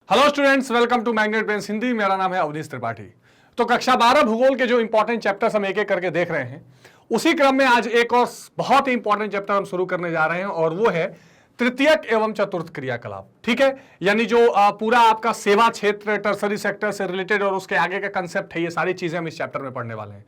Hello students, welcome to magnet brains Hindi. मेरा नाम है अवनीश त्रिपाठी। तो कक्षा 12 भूगोल के जो इंपॉर्टेंट चैप्टर्स हम एक एक करके देख रहे हैं, उसी क्रम में आज एक और बहुत ही इंपॉर्टेंट चैप्टर हम शुरू करने जा रहे हैं और वो है तृतीयक एवं चतुर्थ क्रियाकलाप। ठीक है, यानी जो पूरा आपका सेवा क्षेत्र, टर्सरी सेक्टर से रिलेटेड और उसके आगे का कंसेप्ट है, ये सारी चीजें हम इस चैप्टर में पढ़ने वाले हैं।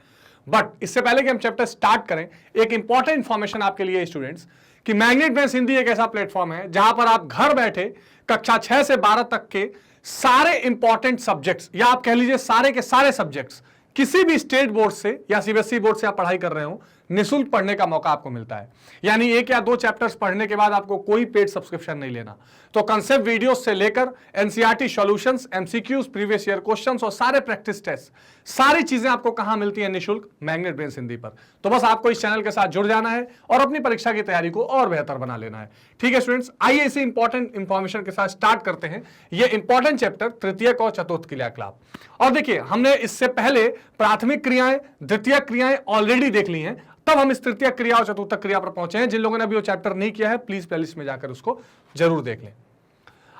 बट इससे पहले कि हम चैप्टर स्टार्ट करें, एक इंपॉर्टेंट इंफॉर्मेशन आपके लिए स्टूडेंट्स कि मैग्नेट ब्रेन्स हिंदी एक ऐसा प्लेटफॉर्म है जहां पर आप घर बैठे कक्षा 6 से 12 तक के सारे इंपॉर्टेंट सब्जेक्ट्स, या आप कह लीजिए सारे के सारे सब्जेक्ट्स, किसी भी स्टेट बोर्ड से या सीबीएसई बोर्ड से आप पढ़ाई कर रहे हो, निःशुल्क पढ़ने का मौका आपको मिलता है। यानी एक या दो चैप्टर्स पढ़ने के बाद आपको कोई पेड सब्सक्रिप्शन नहीं लेना। तो कंसेप्ट वीडियोस से लेकर NCERT solutions, MCQs, previous year questions और सारे प्रैक्टिस टेस्ट, सारी चीजें आपको कहां मिलती है? निःशुल्क मैग्नेट ब्रेन्स हिंदी पर। तो बस आपको इस चैनल के साथ जुड़ जाना है और अपनी परीक्षा की तैयारी को और बेहतर बना लेना है। ठीक है स्टूडेंट्स, आइए इसी इंपॉर्टेंट इंफॉर्मेशन के साथ स्टार्ट करते हैं ये इंपॉर्टेंट चैप्टर तृतीयक और चतुर्थ क्रियाकलाप। और देखिए, हमने इससे पहले प्राथमिक क्रियाएं, द्वितीयक क्रियाएं ऑलरेडी देख ली हैं, तब हम इस तृतीय क्रिया और चतुर्थ क्रिया पर पहुंचे हैं। जिन लोगों ने अभी वो चैप्टर नहीं किया है, प्लीज प्लेलिस्ट में जाकर उसको जरूर देख लें।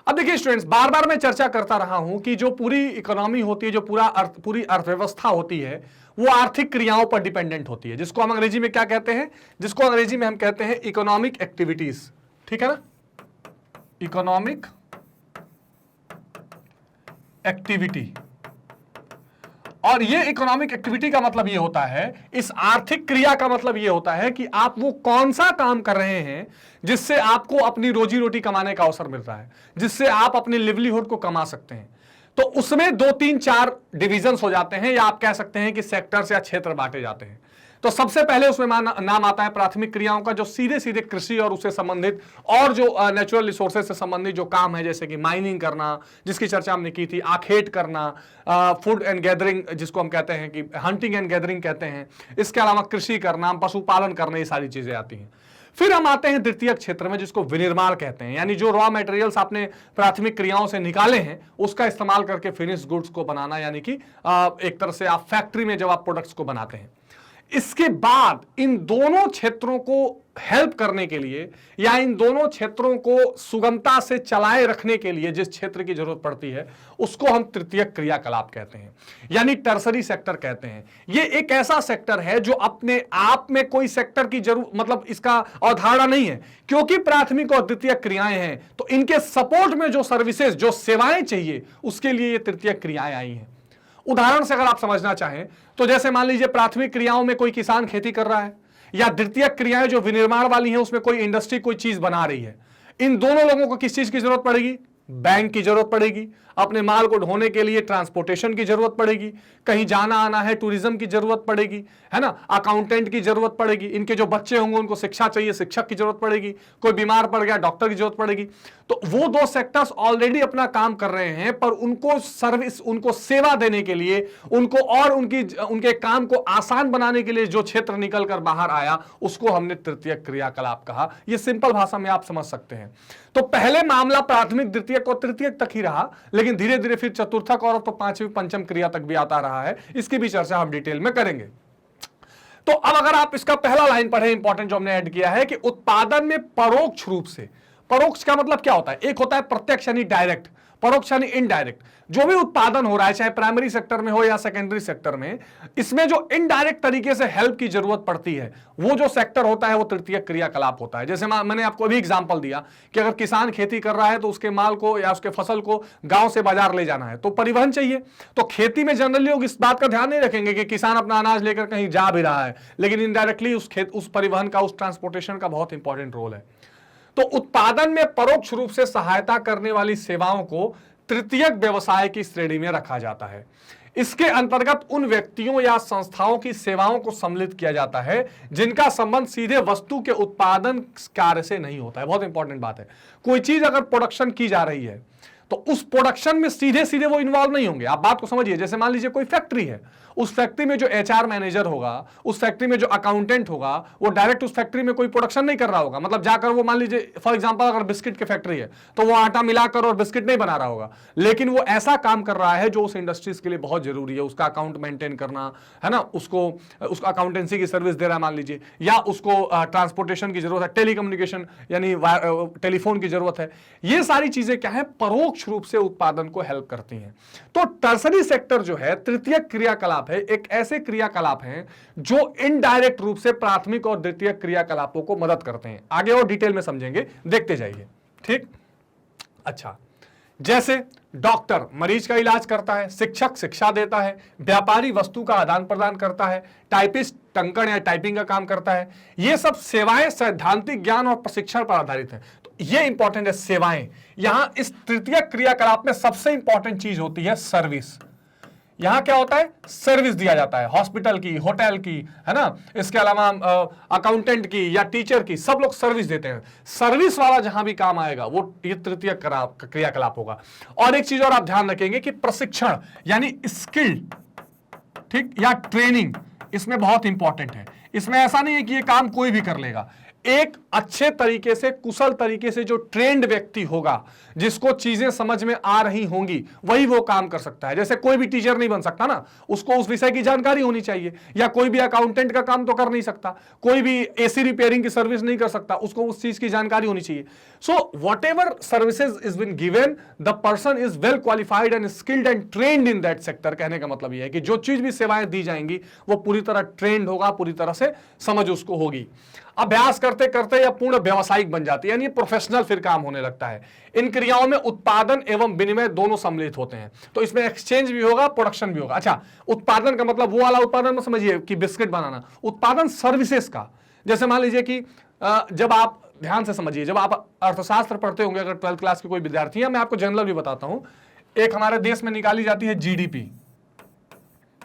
अब देखिए स्टूडेंट्स, बार बार मैं चर्चा करता रहा हूं कि जो पूरी इकोनॉमी होती है, जो पूरी अर्थव्यवस्था होती है, वो आर्थिक क्रियाओं पर डिपेंडेंट होती है, जिसको हम अंग्रेजी में क्या कहते हैं? जिसको अंग्रेजी में हम कहते हैं इकोनॉमिक एक्टिविटीज। ठीक है ना, इकोनॉमिक एक्टिविटी। और ये इकोनॉमिक एक्टिविटी का मतलब ये होता है, इस आर्थिक क्रिया का मतलब ये होता है कि आप वो कौन सा काम कर रहे हैं जिससे आपको अपनी रोजी रोटी कमाने का अवसर मिल रहा है, जिससे आप अपने लिवलीहुड को कमा सकते हैं। तो उसमें 2, 3, 4 डिविजन्स हो जाते हैं, या आप कह सकते हैं कि सेक्टर्स या क्षेत्र बांटे जाते हैं। तो सबसे पहले उसमें नाम आता है प्राथमिक क्रियाओं का, जो सीधे सीधे कृषि और उससे संबंधित और जो नेचुरल रिसोर्सेज से संबंधित जो काम है, जैसे कि माइनिंग करना, जिसकी चर्चा हमने की थी, आखेट करना, फूड एंड गैदरिंग, जिसको हम कहते हैं कि हंटिंग एंड गैदरिंग कहते हैं, इसके अलावा कृषि करना, पशुपालन करना, ये सारी चीजें आती हैं। फिर हम आते हैं द्वितीयक क्षेत्र में, जिसको विनिर्माण कहते हैं, यानी जो रॉ मटेरियल्स आपने प्राथमिक क्रियाओं से निकाले हैं, उसका इस्तेमाल करके फिनिश गुड्स को बनाना, यानी कि एक तरह से आप फैक्ट्री में जब आप प्रोडक्ट्स को बनाते हैं। इसके बाद इन दोनों क्षेत्रों को हेल्प करने के लिए, या इन दोनों क्षेत्रों को सुगमता से चलाए रखने के लिए जिस क्षेत्र की जरूरत पड़ती है, उसको हम तृतीयक क्रियाकलाप कहते हैं, यानी टर्सरी सेक्टर कहते हैं। ये एक ऐसा सेक्टर है जो अपने आप में कोई सेक्टर की जरूरत, मतलब इसका अवधारणा नहीं है, क्योंकि प्राथमिक और द्वितीयक क्रियाएं हैं, तो इनके सपोर्ट में जो सर्विसेज, जो सेवाएं चाहिए, उसके लिए ये तृतीयक क्रियाएं आई हैं। उदाहरण से अगर आप समझना चाहें तो जैसे मान लीजिए प्राथमिक क्रियाओं में कोई किसान खेती कर रहा है, या द्वितीयक क्रियाएं जो विनिर्माण वाली हैं उसमें कोई इंडस्ट्री कोई चीज बना रही है। इन दोनों लोगों को किस चीज की जरूरत पड़ेगी? बैंक की जरूरत पड़ेगी, अपने माल को ढोने के लिए ट्रांसपोर्टेशन की जरूरत पड़ेगी, कहीं जाना आना है, टूरिज्म की जरूरत पड़ेगी, है ना, अकाउंटेंट की जरूरत पड़ेगी, इनके जो बच्चे होंगे उनको शिक्षा चाहिए, शिक्षक की जरूरत पड़ेगी, कोई बीमार पड़ गया, डॉक्टर की जरूरत पड़ेगी। तो वो 2 सेक्टर्स ऑलरेडी अपना काम कर रहे हैं, पर उनको सर्विस, उनको सेवा देने के लिए, उनको और उनके काम को आसान बनाने के लिए जो क्षेत्र निकल कर बाहर आया, उसको हमने तृतीयक क्रियाकलाप कहा। ये सिंपल भाषा में आप समझ सकते हैं। तो पहले मामला प्राथमिक, द्वितीयक और तृतीयक तक ही रहा, लेकिन धीरे धीरे फिर चतुर्थक और तो 5वीं, पंचम क्रिया तक भी आता रहा है। इसकी भी चर्चा हम डिटेल में करेंगे। तो अब अगर आप इसका पहला लाइन पढ़े, इंपॉर्टेंट जो हमने ऐड किया है कि उत्पादन में परोक्ष रूप से, परोक्ष का मतलब क्या होता है? एक होता है प्रत्यक्ष यानी डायरेक्ट, परोक्ष यानी इनडायरेक्ट। जो भी उत्पादन हो रहा है, चाहे प्राइमरी सेक्टर में हो या सेकेंडरी सेक्टर में, इसमें जो इनडायरेक्ट तरीके से हेल्प की जरूरत पड़ती है, वो जो सेक्टर होता है वो तृतीयक क्रियाकलाप होता है। जैसे मैंने आपको अभी एग्जांपल दिया कि अगर किसान खेती कर रहा है तो उसके माल को या उसके फसल को गांव से बाजार ले जाना है, तो परिवहन चाहिए। तो खेती में जनरली लोग इस बात का ध्यान नहीं रखेंगे कि किसान अपना अनाज लेकर कहीं जा भी रहा है, लेकिन इनडायरेक्टली उस परिवहन का, उस ट्रांसपोर्टेशन का बहुत इंपॉर्टेंट रोल है। तो उत्पादन में परोक्ष रूप से सहायता करने वाली सेवाओं को तृतीयक व्यवसाय की श्रेणी में रखा जाता है। इसके अंतर्गत उन व्यक्तियों या संस्थाओं की सेवाओं को सम्मिलित किया जाता है जिनका संबंध सीधे वस्तु के उत्पादन कार्य से नहीं होता है। बहुत इंपॉर्टेंट बात है। कोई चीज अगर प्रोडक्शन की जा रही है तो उस प्रोडक्शन में सीधे सीधे वो इन्वॉल्व नहीं होंगे। आप बात को समझिए। जैसे मान लीजिए कोई फैक्ट्री है, उस फैक्ट्री में जो एचआर मैनेजर होगा, उस फैक्ट्री में जो अकाउंटेंट होगा, वो डायरेक्ट उस फैक्ट्री में कोई प्रोडक्शन नहीं कर रहा होगा। मतलब जाकर वो मान लीजिए फॉर एग्जांपल अगर बिस्किट की फैक्ट्री है तो वो आटा मिलाकर और बिस्किट नहीं बना रहा होगा, लेकिन वो ऐसा काम कर रहा है जो उस इंडस्ट्रीज के लिए बहुत जरूरी है। उसका अकाउंट मेंटेन करना, है ना, उसको अकाउंटेंसी की सर्विस दे रहा है मान लीजिए, या उसको ट्रांसपोर्टेशन की जरूरत है, टेलीकम्युनिकेशन यानी टेलीफोन की जरूरत है। ये सारी चीजें क्या है, परोक्ष प्रत्यक्ष रूप से उत्पादन को हेल्प करती हैं। तो टर्सरी सेक्टर जो है, तृतीयक क्रियाकलाप है, एक ऐसे क्रियाकलाप हैं जो इनडायरेक्ट रूप से प्राथमिक और द्वितीयक क्रियाकलापों को मदद करते हैं। आगे और डिटेल में समझेंगे, देखते जाइए। ठीक, अच्छा, जैसे डॉक्टर मरीज का इलाज करता है, शिक्षक शिक्षा देता है, व्यापारी वस्तु का आदान प्रदान करता है, टाइपिस्ट टंकण या टाइपिंग का काम करता है। ये सब सेवाएं सैद्धांतिक ज्ञान और प्रशिक्षण पर आधारित हैं। तो ये इंपॉर्टेंट है, सेवाएं। यहां इस तृतीय क्रियाकलाप में सबसे इंपॉर्टेंट चीज होती है सर्विस। यहां क्या होता है? सर्विस दिया जाता है, हॉस्पिटल की, होटल की, है ना, इसके अलावा अकाउंटेंट की या टीचर की, सब लोग सर्विस देते हैं। सर्विस वाला जहां भी काम आएगा वो ये तृतीय क्रियाकलाप होगा। और एक चीज और आप ध्यान रखेंगे कि प्रशिक्षण यानी स्किल, ठीक, या ट्रेनिंग इसमें बहुत इंपॉर्टेंट है। इसमें ऐसा नहीं है कि ये काम कोई भी कर लेगा। एक अच्छे तरीके से, कुशल तरीके से जो ट्रेंड व्यक्ति होगा, जिसको चीजें समझ में आ रही होंगी, वही वो काम कर सकता है। जैसे कोई भी टीचर नहीं बन सकता ना, उसको उस विषय की जानकारी होनी चाहिए। या कोई भी अकाउंटेंट का काम तो कर नहीं सकता, कोई भी एसी रिपेयरिंग की सर्विस नहीं कर सकता, उसको उस चीज की जानकारी होनी चाहिए। So whatever services is been given, the person is well qualified and skilled and trained in that sector. कहने का मतलब यह है कि जो चीज भी सेवाएं दी जाएंगी वो पूरी तरह ट्रेंड होगा, पूरी तरह से समझ उसको होगी। अभ्यास करते करते या पूर्ण व्यावसायिक बन जाती है, यानी प्रोफेशनल फिर काम होने लगता है। इन क्रियाओं में उत्पादन एवं विनिमय दोनों सम्मिलित होते हैं। तो इसमें एक्सचेंज भी होगा, प्रोडक्शन भी होगा। अच्छा, उत्पादन का मतलब वो वाला उत्पादन में समझिए कि बिस्किट बनाना। उत्पादन सर्विसेज का, जैसे मान लीजिए कि जब आप ध्यान से समझिए, जब आप अर्थशास्त्र पढ़ते होंगे, अगर 12th क्लास के कोई विद्यार्थी है, मैं आपको जनरल भी बताता हूं, एक हमारे देश में निकाली जाती है जीडीपी।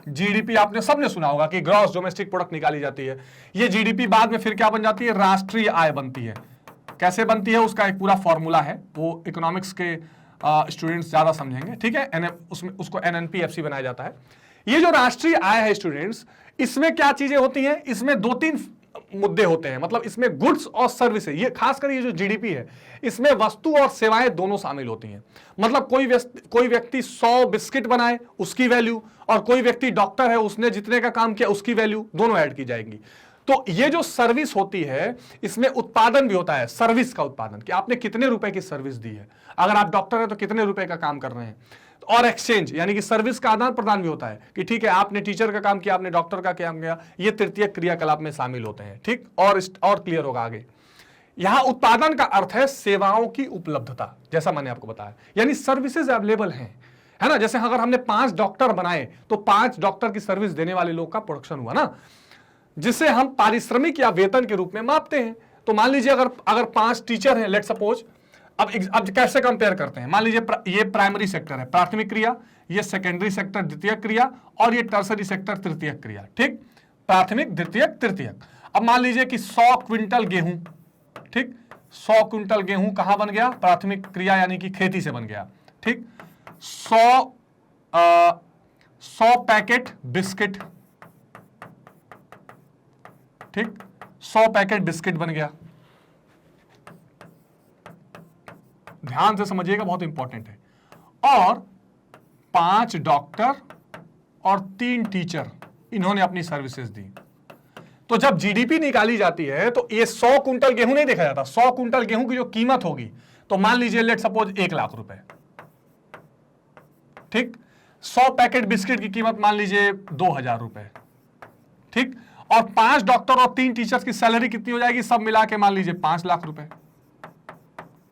जीडीपी आपने सबने सुना होगा कि ग्रॉस डोमेस्टिक प्रोडक्ट निकाली जाती है। ये जीडीपी बाद में फिर क्या बन जाती है? राष्ट्रीय आय बनती है। कैसे बनती है उसका एक पूरा फॉर्मूला है, वो इकोनॉमिक्स के स्टूडेंट्स ज्यादा समझेंगे, ठीक है। उसमें उसको एनएनपीएफसी बनाया जाता है। ये जो राष्ट्रीय आय है स्टूडेंट्स, इसमें क्या चीजें होती हैं? इसमें 2-3 मुद्दे होते हैं। मतलब इसमें गुड्स और सर्विस है, ये खासकर ये जो जीडीपी है, इसमें वस्तु और सेवाएं दोनों शामिल होती हैं। मतलब कोई व्यक्ति 100 बिस्किट बनाए, उसकी वैल्यू, और कोई व्यक्ति डॉक्टर है, उसने जितने का काम किया उसकी वैल्यू, दोनों ऐड की जाएंगी। तो ये जो सर्विस होती है, इसमें उत्पादन भी होता है, सर्विस का उत्पादन, कि आपने कितने रुपए की सर्विस दी है। अगर आप डॉक्टर है तो कितने रुपए का काम कर रहे हैं। और एक्सचेंज यानी कि सर्विस का आदान प्रदान भी होता है, कि ठीक है आपने टीचर का काम किया, आपने डॉक्टर का काम किया, ये तृतीय क्रियाकलाप में शामिल होते हैं। ठीक, और क्लियर होगा आगे। यहां उत्पादन का अर्थ है सेवाओं की उपलब्धता, जैसा मैंने आपको बताया, यानी सर्विसेज अवेलेबल हैं, है ना। जैसे अगर हमने 5 डॉक्टर बनाए तो 5 डॉक्टर की सर्विस देने वाले लोग का प्रोडक्शन हुआ ना, जिसे हम पारिश्रमिक या वेतन के रूप में मापते हैं। तो मान लीजिए अगर 5 टीचर हैं, लेट सपोज, अब कैसे कंपेयर करते हैं? मान लीजिए ये प्राइमरी सेक्टर है, प्राथमिक क्रिया, ये सेकेंडरी सेक्टर द्वितीयक क्रिया, और ये टर्सरी सेक्टर तृतीयक क्रिया। ठीक, प्राथमिक, द्वितीयक, तृतीयक। अब मान लीजिए कि 100 क्विंटल गेहूं, ठीक, 100 क्विंटल गेहूं कहां बन गया? प्राथमिक क्रिया यानी कि खेती से बन गया। ठीक, 100 पैकेट बिस्किट, ठीक, 100 पैकेट बिस्किट बन गया। ध्यान से समझिएगा, बहुत इंपॉर्टेंट है। और 5 डॉक्टर और 3 टीचर, इन्होंने अपनी सर्विसेज दी। तो जब जीडीपी निकाली जाती है तो ये 100 कुंटल गेहूं नहीं देखा जाता। 100 कुंटल गेहूं की जो कीमत होगी, तो मान लीजिए लेट सपोज 1 लाख रुपए। ठीक, 100 पैकेट बिस्किट की कीमत मान लीजिए 2000 रुपए। ठीक, और 5 डॉक्टर और 3 टीचर्स की सैलरी कितनी हो जाएगी? सब मिला के मान लीजिए 5 लाख रुपए।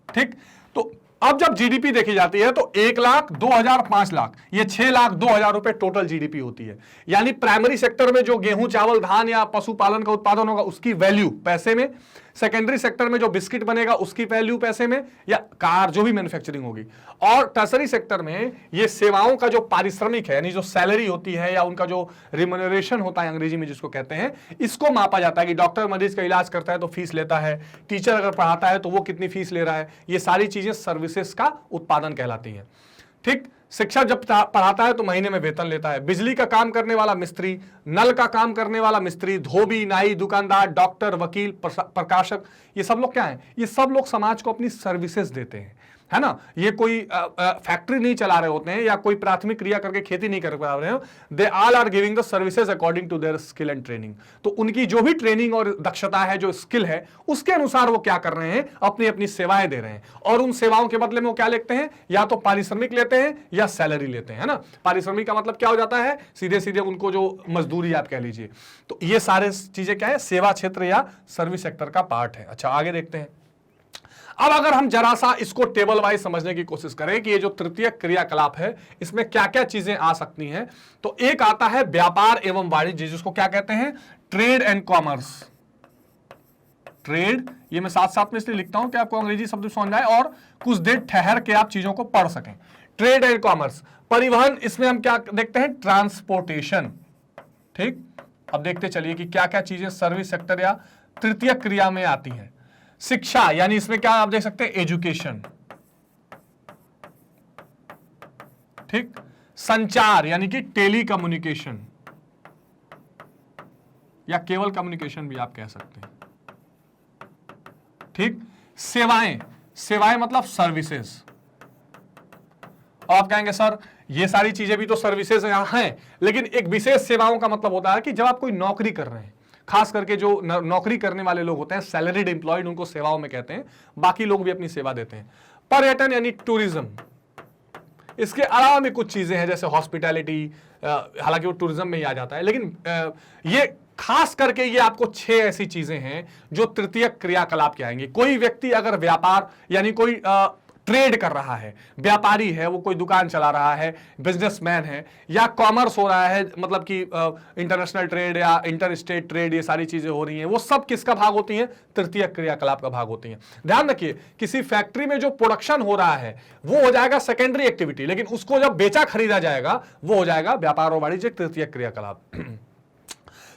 ठीक, तो अब जब जीडीपी देखी जाती है तो 1 लाख, 2000, 5 लाख, ये 6 लाख 2000 रुपए टोटल जीडीपी होती है। यानी प्राइमरी सेक्टर में जो गेहूं, चावल, धान या पशुपालन का उत्पादन होगा उसकी वैल्यू पैसे में, सेकेंडरी सेक्टर में जो बिस्किट बनेगा उसकी वैल्यू पैसे में, या कार जो भी मैन्युफैक्चरिंग होगी, और टर्सरी सेक्टर में ये सेवाओं का जो पारिश्रमिक है, यानी जो सैलरी होती है या उनका जो रिम्यूनरेशन होता है अंग्रेजी में जिसको कहते हैं, इसको मापा जाता है कि डॉक्टर मरीज का इलाज करता है तो फीस लेता है, टीचर अगर पढ़ाता है तो वो कितनी फीस ले रहा है। ये सारी चीजें सर्विसेज का उत्पादन कहलाती हैं। ठीक, शिक्षक जब पढ़ाता है तो महीने में वेतन लेता है। बिजली का काम करने वाला मिस्त्री, नल का काम करने वाला मिस्त्री, धोबी, नाई, दुकानदार, डॉक्टर, वकील, प्रकाशक, ये सब लोग क्या हैं? ये सब लोग समाज को अपनी सर्विसेज देते हैं, है ना, ये कोई फैक्ट्री नहीं चला रहे होते हैं या कोई प्राथमिक क्रिया करके खेती नहीं कर पा रहे हो, they all are giving the services according to their skill and training. तो उनकी जो भी ट्रेनिंग और दक्षता है, जो स्किल है, उसके अनुसार वो क्या कर रहे हैं, अपनी अपनी सेवाएं दे रहे हैं, और उन सेवाओं के बदले में वो क्या लेते हैं, या तो पारिश्रमिक लेते हैं या सैलरी लेते हैं, है ना। पारिश्रमिक का मतलब क्या हो जाता है, सीधे सीधे उनको जो मजदूरी आप कह लीजिए। तो ये सारे चीजें क्या है, सेवा क्षेत्र या सर्विस सेक्टर का पार्ट है। अच्छा, आगे देखते हैं। अब अगर हम जरा सा इसको टेबल वाइज समझने की कोशिश करें कि ये जो तृतीय क्रियाकलाप है इसमें क्या क्या चीजें आ सकती हैं, तो एक आता है व्यापार एवं वाणिज्य, जिसको क्या कहते हैं, ट्रेड एंड कॉमर्स। ट्रेड, ये मैं साथ साथ में इसलिए लिखता हूं कि आपको अंग्रेजी शब्द समझ आए और कुछ देर ठहर के आप चीजों को पढ़ सकें। ट्रेड एंड कॉमर्स, परिवहन, इसमें हम क्या देखते हैं, ट्रांसपोर्टेशन। ठीक, अब देखते चलिए कि क्या क्या चीजें सर्विस सेक्टर या तृतीय क्रिया में आती हैं। शिक्षा, यानी इसमें क्या आप देख सकते हैं, एजुकेशन। ठीक, संचार यानी कि टेली कम्युनिकेशन या केवल कम्युनिकेशन भी आप कह सकते हैं। ठीक, सेवाएं, सेवाएं मतलब सर्विसेज। आप कहेंगे सर ये सारी चीजें भी तो सर्विसेज यहां हैं, लेकिन एक विशेष सेवाओं का मतलब होता है कि जब आप कोई नौकरी कर रहे हैं, खास करके जो नौकरी करने वाले लोग होते हैं, सैलरीड एम्प्लॉयड, उनको सेवाओं में कहते हैं, बाकी लोग भी अपनी सेवा देते हैं। पर्यटन यानी टूरिज्म, इसके अलावा भी कुछ चीजें हैं जैसे हॉस्पिटैलिटी, हालांकि वो टूरिज्म में ही आ जाता है, लेकिन ये खास करके ये आपको 6 ऐसी चीजें हैं जो तृतीय क्रियाकलाप के आएंगे। कोई व्यक्ति अगर व्यापार यानी कोई ट्रेड कर रहा है, व्यापारी है, वो कोई दुकान चला रहा है, बिजनेसमैन है, या कॉमर्स हो रहा है, मतलब कि इंटरनेशनल ट्रेड या इंटर स्टेट ट्रेड, ये सारी चीजें हो रही हैं, वो सब किसका भाग होती हैं, तृतीय क्रियाकलाप का भाग होती हैं। ध्यान रखिए, किसी फैक्ट्री में जो प्रोडक्शन हो रहा है वो हो जाएगा सेकेंडरी एक्टिविटी, लेकिन उसको जब बेचा खरीदा जाएगा वो हो जाएगा व्यापार और वाणिज्य तृतीय क्रियाकलाप।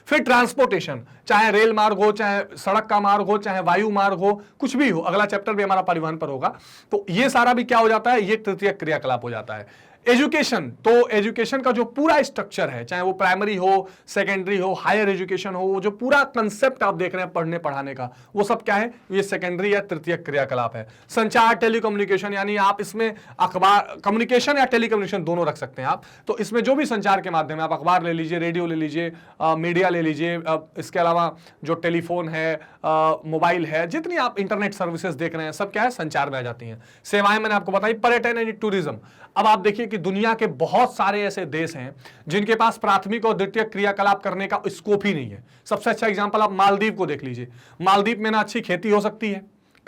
फिर ट्रांसपोर्टेशन, चाहे रेल मार्ग हो, चाहे सड़क का मार्ग हो, चाहे वायु मार्ग हो, कुछ भी हो, अगला चैप्टर भी हमारा परिवहन पर होगा, तो ये सारा भी क्या हो जाता है, ये तृतीय क्रियाकलाप हो जाता है। एजुकेशन, तो एजुकेशन का जो पूरा स्ट्रक्चर है, चाहे वो प्राइमरी हो, सेकेंडरी हो, हायर एजुकेशन हो, वो जो पूरा कंसेप्ट आप देख रहे हैं पढ़ने पढ़ाने का, वो सब क्या है, ये सेकेंडरी या तृतीय क्रियाकलाप है। संचार, टेलीकम्युनिकेशन, यानी आप इसमें अखबार, कम्युनिकेशन या टेलीकम्युनिकेशन दोनों रख सकते हैं आप, तो इसमें जो भी संचार के माध्यम है, आप अखबार ले लीजिए, रेडियो ले लीजिए, मीडिया ले लीजिए, इसके अलावा जो टेलीफोन है, मोबाइल है, जितनी आप इंटरनेट सर्विसेज देख रहे हैं, सब क्या है, संचार में आ जाती हैं। सेवाएं मैंने आपको बताई, पर्यटन यानी टूरिज्म। अब आप देखिए कि दुनिया के बहुत सारे ऐसे देश हैं जिनके पास प्राथमिक और द्वितीय क्रियाकलाप करने का स्कोप ही नहीं है। सबसे अच्छा एग्जांपल आप मालदीव को देख लीजिए। मालदीव में ना अच्छी खेती हो सकती है,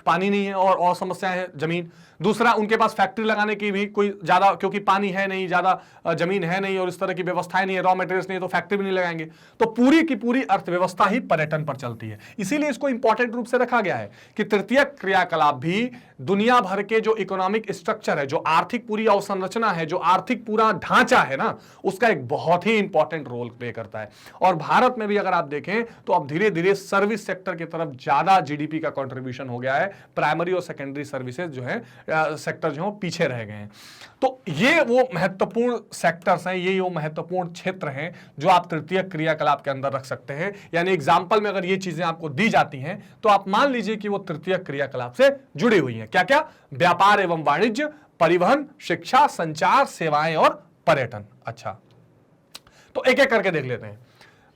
पानी नहीं है, और समस्याएं हैं, जमीन। दूसरा, उनके पास फैक्ट्री लगाने की भी कोई ज्यादा, क्योंकि पानी है नहीं, ज्यादा जमीन है नहीं, और इस तरह की व्यवस्थाएं नहीं है, रॉ मटेरियल्स नहीं है, तो फैक्ट्री भी नहीं लगाएंगे। तो पूरी की पूरी अर्थव्यवस्था ही पर्यटन पर चलती है। इसीलिए इसको इंपॉर्टेंट रूप से रखा गया है कि तृतीय क्रियाकलाप भी दुनिया भर के जो इकोनॉमिक स्ट्रक्चर है, जो आर्थिक पूरी अवसंरचना है, जो आर्थिक पूरा ढांचा है ना, उसका एक बहुत ही इंपॉर्टेंट रोल प्ले करता है। और भारत में भी अगर आप देखें तो अब धीरे धीरे सर्विस सेक्टर की तरफ ज्यादा जीडीपी का कंट्रीब्यूशन हो गया है। प्राइमरी और सेकेंडरी सर्विसेज जो है, सेक्टर जो पीछे रह गए हैं। तो ये वो महत्वपूर्ण सेक्टर्स हैं, ये वो महत्वपूर्ण क्षेत्र हैं जो आप तृतीय क्रियाकलाप के अंदर रख सकते हैं। यानी एग्जाम्पल में अगर ये चीजें आपको दी जाती हैं तो आप मान लीजिए कि वो तृतीय क्रियाकलाप से जुड़ी हुई हैं। क्या क्या? व्यापार एवं वाणिज्य, परिवहन, शिक्षा, संचार, सेवाएं और पर्यटन। अच्छा, तो एक एक करके देख लेते हैं।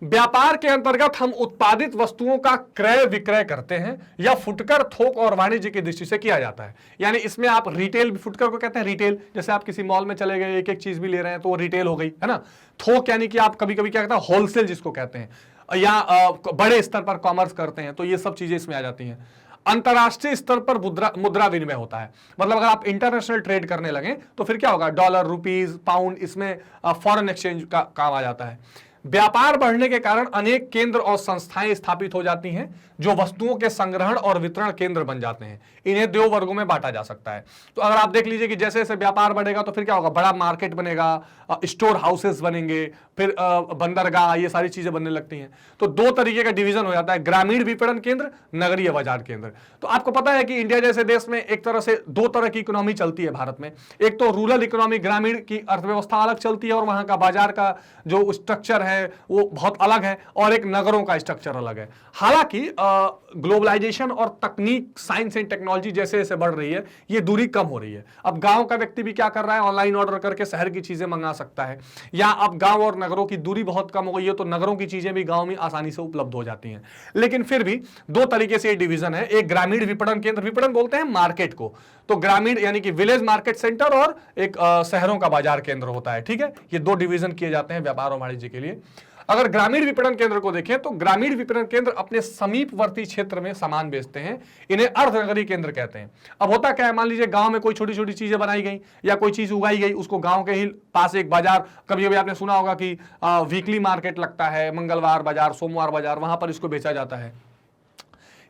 व्यापार के अंतर्गत हम उत्पादित वस्तुओं का क्रय विक्रय करते हैं या फुटकर, थोक और वाणिज्य की दृष्टि से किया जाता है। यानी इसमें आप रिटेल, फुटकर को कहते हैं रिटेल, जैसे आप किसी मॉल में चले गए, एक एक चीज भी ले रहे हैं तो वो रिटेल हो गई, है ना। थोक यानी कि आप कभी कभी क्या कहते हैं, होलसेल जिसको कहते हैं, या बड़े स्तर पर कॉमर्स करते हैं, तो ये सब चीजें इसमें आ जाती हैं। अंतरराष्ट्रीय स्तर पर मुद्रा विनिमय होता है, मतलब अगर आप इंटरनेशनल ट्रेड करने लगे तो फिर क्या होगा, डॉलर, रुपीज, पाउंड, इसमें फॉरेन एक्सचेंज का काम आ जाता है। व्यापार बढ़ने के कारण अनेक केंद्र और संस्थाएं स्थापित हो जाती हैं जो वस्तुओं के संग्रहण और वितरण केंद्र बन जाते हैं। इन्हें 2 वर्गों में बांटा जा सकता है। तो अगर आप देख लीजिए कि जैसे जैसे व्यापार बढ़ेगा तो फिर क्या होगा, बड़ा मार्केट बनेगा, स्टोर हाउसेस बनेंगे, फिर बंदरगाह, ये सारी चीजें बनने लगती हैं। तो 2 तरीके का डिवीजन हो जाता है, ग्रामीण विपणन केंद्र, नगरीय बाजार केंद्र। तो आपको पता है कि इंडिया जैसे देश में एक तरह से 2 तरह की इकोनॉमी चलती है भारत में। एक तो रूरल इकोनॉमी, ग्रामीण की अर्थव्यवस्था अलग चलती है, और वहां का बाजार का जो स्ट्रक्चर है, है वो बहुत अलग है और एक नगरों का स्ट्रक्चर अलग है। हालांकि ग्लोबलाइजेशन और तकनीक, साइंस एंड टेक्नोलॉजी जैसे जैसे बढ़ रही है ये दूरी कम हो रही है। अब गांव का व्यक्ति भी क्या कर रहा है, ऑनलाइन ऑर्डर करके शहर की चीजें मंगा सकता है, या अब गांव और नगरों की दूरी बहुत कम हो गई है तो नगरों की चीजें भी गांव में आसानी से उपलब्ध हो जाती हैं। लेकिन फिर भी दो तरीके से ये डिवीजन है, एक ग्रामीण विपणन केंद्र, विपणन बोलते हैं मार्केट को, तो ग्रामीण यानी कि विलेज मार्केट सेंटर, और एक शहरों का बाजार केंद्र होता है। ठीक है, ये दो डिवीजन किए जाते हैं व्यापार और वाणिज्य के लिए। अगर ग्रामीण विपणन केंद्र को देखें तो ग्रामीण विपणन केंद्र अपने समीपवर्ती क्षेत्र में सामान बेचते हैं, इन्हें अर्धनगरीय केंद्र कहते हैं। अब होता क्या है, मान लीजिए गांव में कोई छोटी छोटी चीजें बनाई गई या कोई चीज उगाई गई, उसको गांव के ही पास एक बाजार, कभी कभी आपने सुना होगा कि वीकली मार्केट लगता है, मंगलवार बाजार, सोमवार बाजार, वहां पर इसको बेचा जाता है,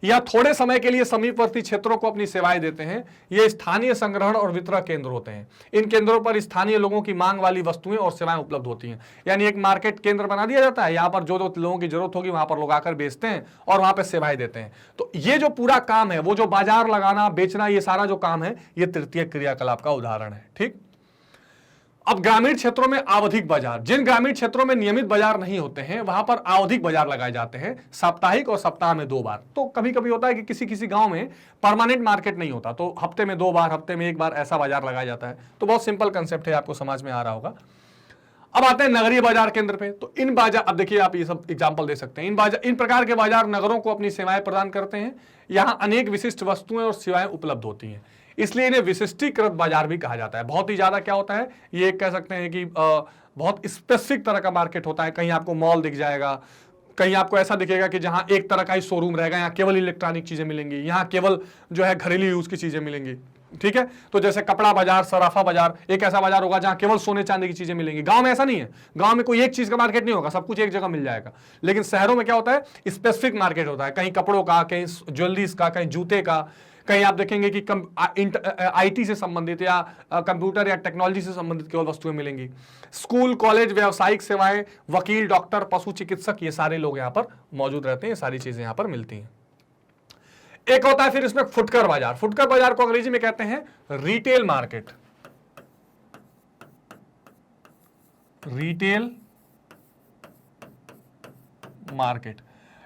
या थोड़े समय के लिए समीपवर्ती क्षेत्रों को अपनी सेवाएं देते हैं। ये स्थानीय संग्रहण और वितरण केंद्र होते हैं। इन केंद्रों पर स्थानीय लोगों की मांग वाली वस्तुएं और सेवाएं उपलब्ध होती हैं। यानी एक मार्केट केंद्र बना दिया जाता है, यहाँ पर जो लोगों की जरूरत होगी वहां पर लोग आकर बेचते हैं और वहां पर सेवाएं देते हैं। तो ये जो पूरा काम है, वो जो बाजार लगाना, बेचना, ये सारा जो काम है, ये तृतीय क्रियाकलाप का उदाहरण है। ठीक, अब ग्रामीण क्षेत्रों में आवधिक बाजार, जिन ग्रामीण क्षेत्रों में नियमित बाजार नहीं होते हैं वहां पर आवधिक बाजार लगाए जाते हैं, साप्ताहिक और सप्ताह में 2 बार। तो कभी कभी होता है कि किसी किसी गांव में परमानेंट मार्केट नहीं होता, तो हफ्ते में 2 बार, हफ्ते में 1 बार ऐसा बाजार लगाया जाता है। तो बहुत सिंपल कंसेप्ट है, आपको समझ में आ रहा होगा। अब आते हैं नगरीय बाजार केंद्र पे। तो इन बाजार, अब देखिए आप ये सब एग्जांपल दे सकते हैं, इन प्रकार के बाजार नगरों को अपनी सेवाएं प्रदान करते हैं। यहाँ अनेक विशिष्ट वस्तुएं और सेवाएं उपलब्ध होती हैं, इसलिए इन्हें विशिष्टीकृत बाजार भी कहा जाता है। बहुत ही ज्यादा क्या होता है, ये कह सकते हैं कि बहुत स्पेसिफिक तरह का मार्केट होता है। कहीं आपको मॉल दिख जाएगा, कहीं आपको ऐसा दिखेगा कि जहां एक तरह का ही शोरूम रहेगा, यहाँ केवल इलेक्ट्रॉनिक चीजें मिलेंगी, यहाँ केवल जो है घरेलू यूज की चीजें मिलेंगी। ठीक है, तो जैसे कपड़ा बाजार, सराफा बाजार, एक ऐसा बाजार होगा जहां केवल सोने चांदी की चीजें मिलेंगी। गांव में ऐसा नहीं है, गांव में कोई एक चीज का मार्केट नहीं होगा, सब कुछ एक जगह मिल जाएगा। लेकिन शहरों में क्या होता है, स्पेसिफिक मार्केट होता है, कहीं कपड़ों का, कहीं ज्वेलरीज का, कहीं जूते का, कहीं आप देखेंगे कि आईटी से संबंधित या कंप्यूटर या टेक्नोलॉजी से संबंधित केवल वस्तुएं मिलेंगी। स्कूल, कॉलेज, व्यावसायिक सेवाएं, वकील, डॉक्टर, पशु चिकित्सक, ये सारे लोग यहाँ पर मौजूद रहते हैं, ये सारी चीजें यहाँ पर मिलती हैं। एक होता है फिर इसमें फुटकर बाजार। फुटकर बाजार को अंग्रेजी में कहते हैं रिटेल मार्केट। रिटेल मार्केट,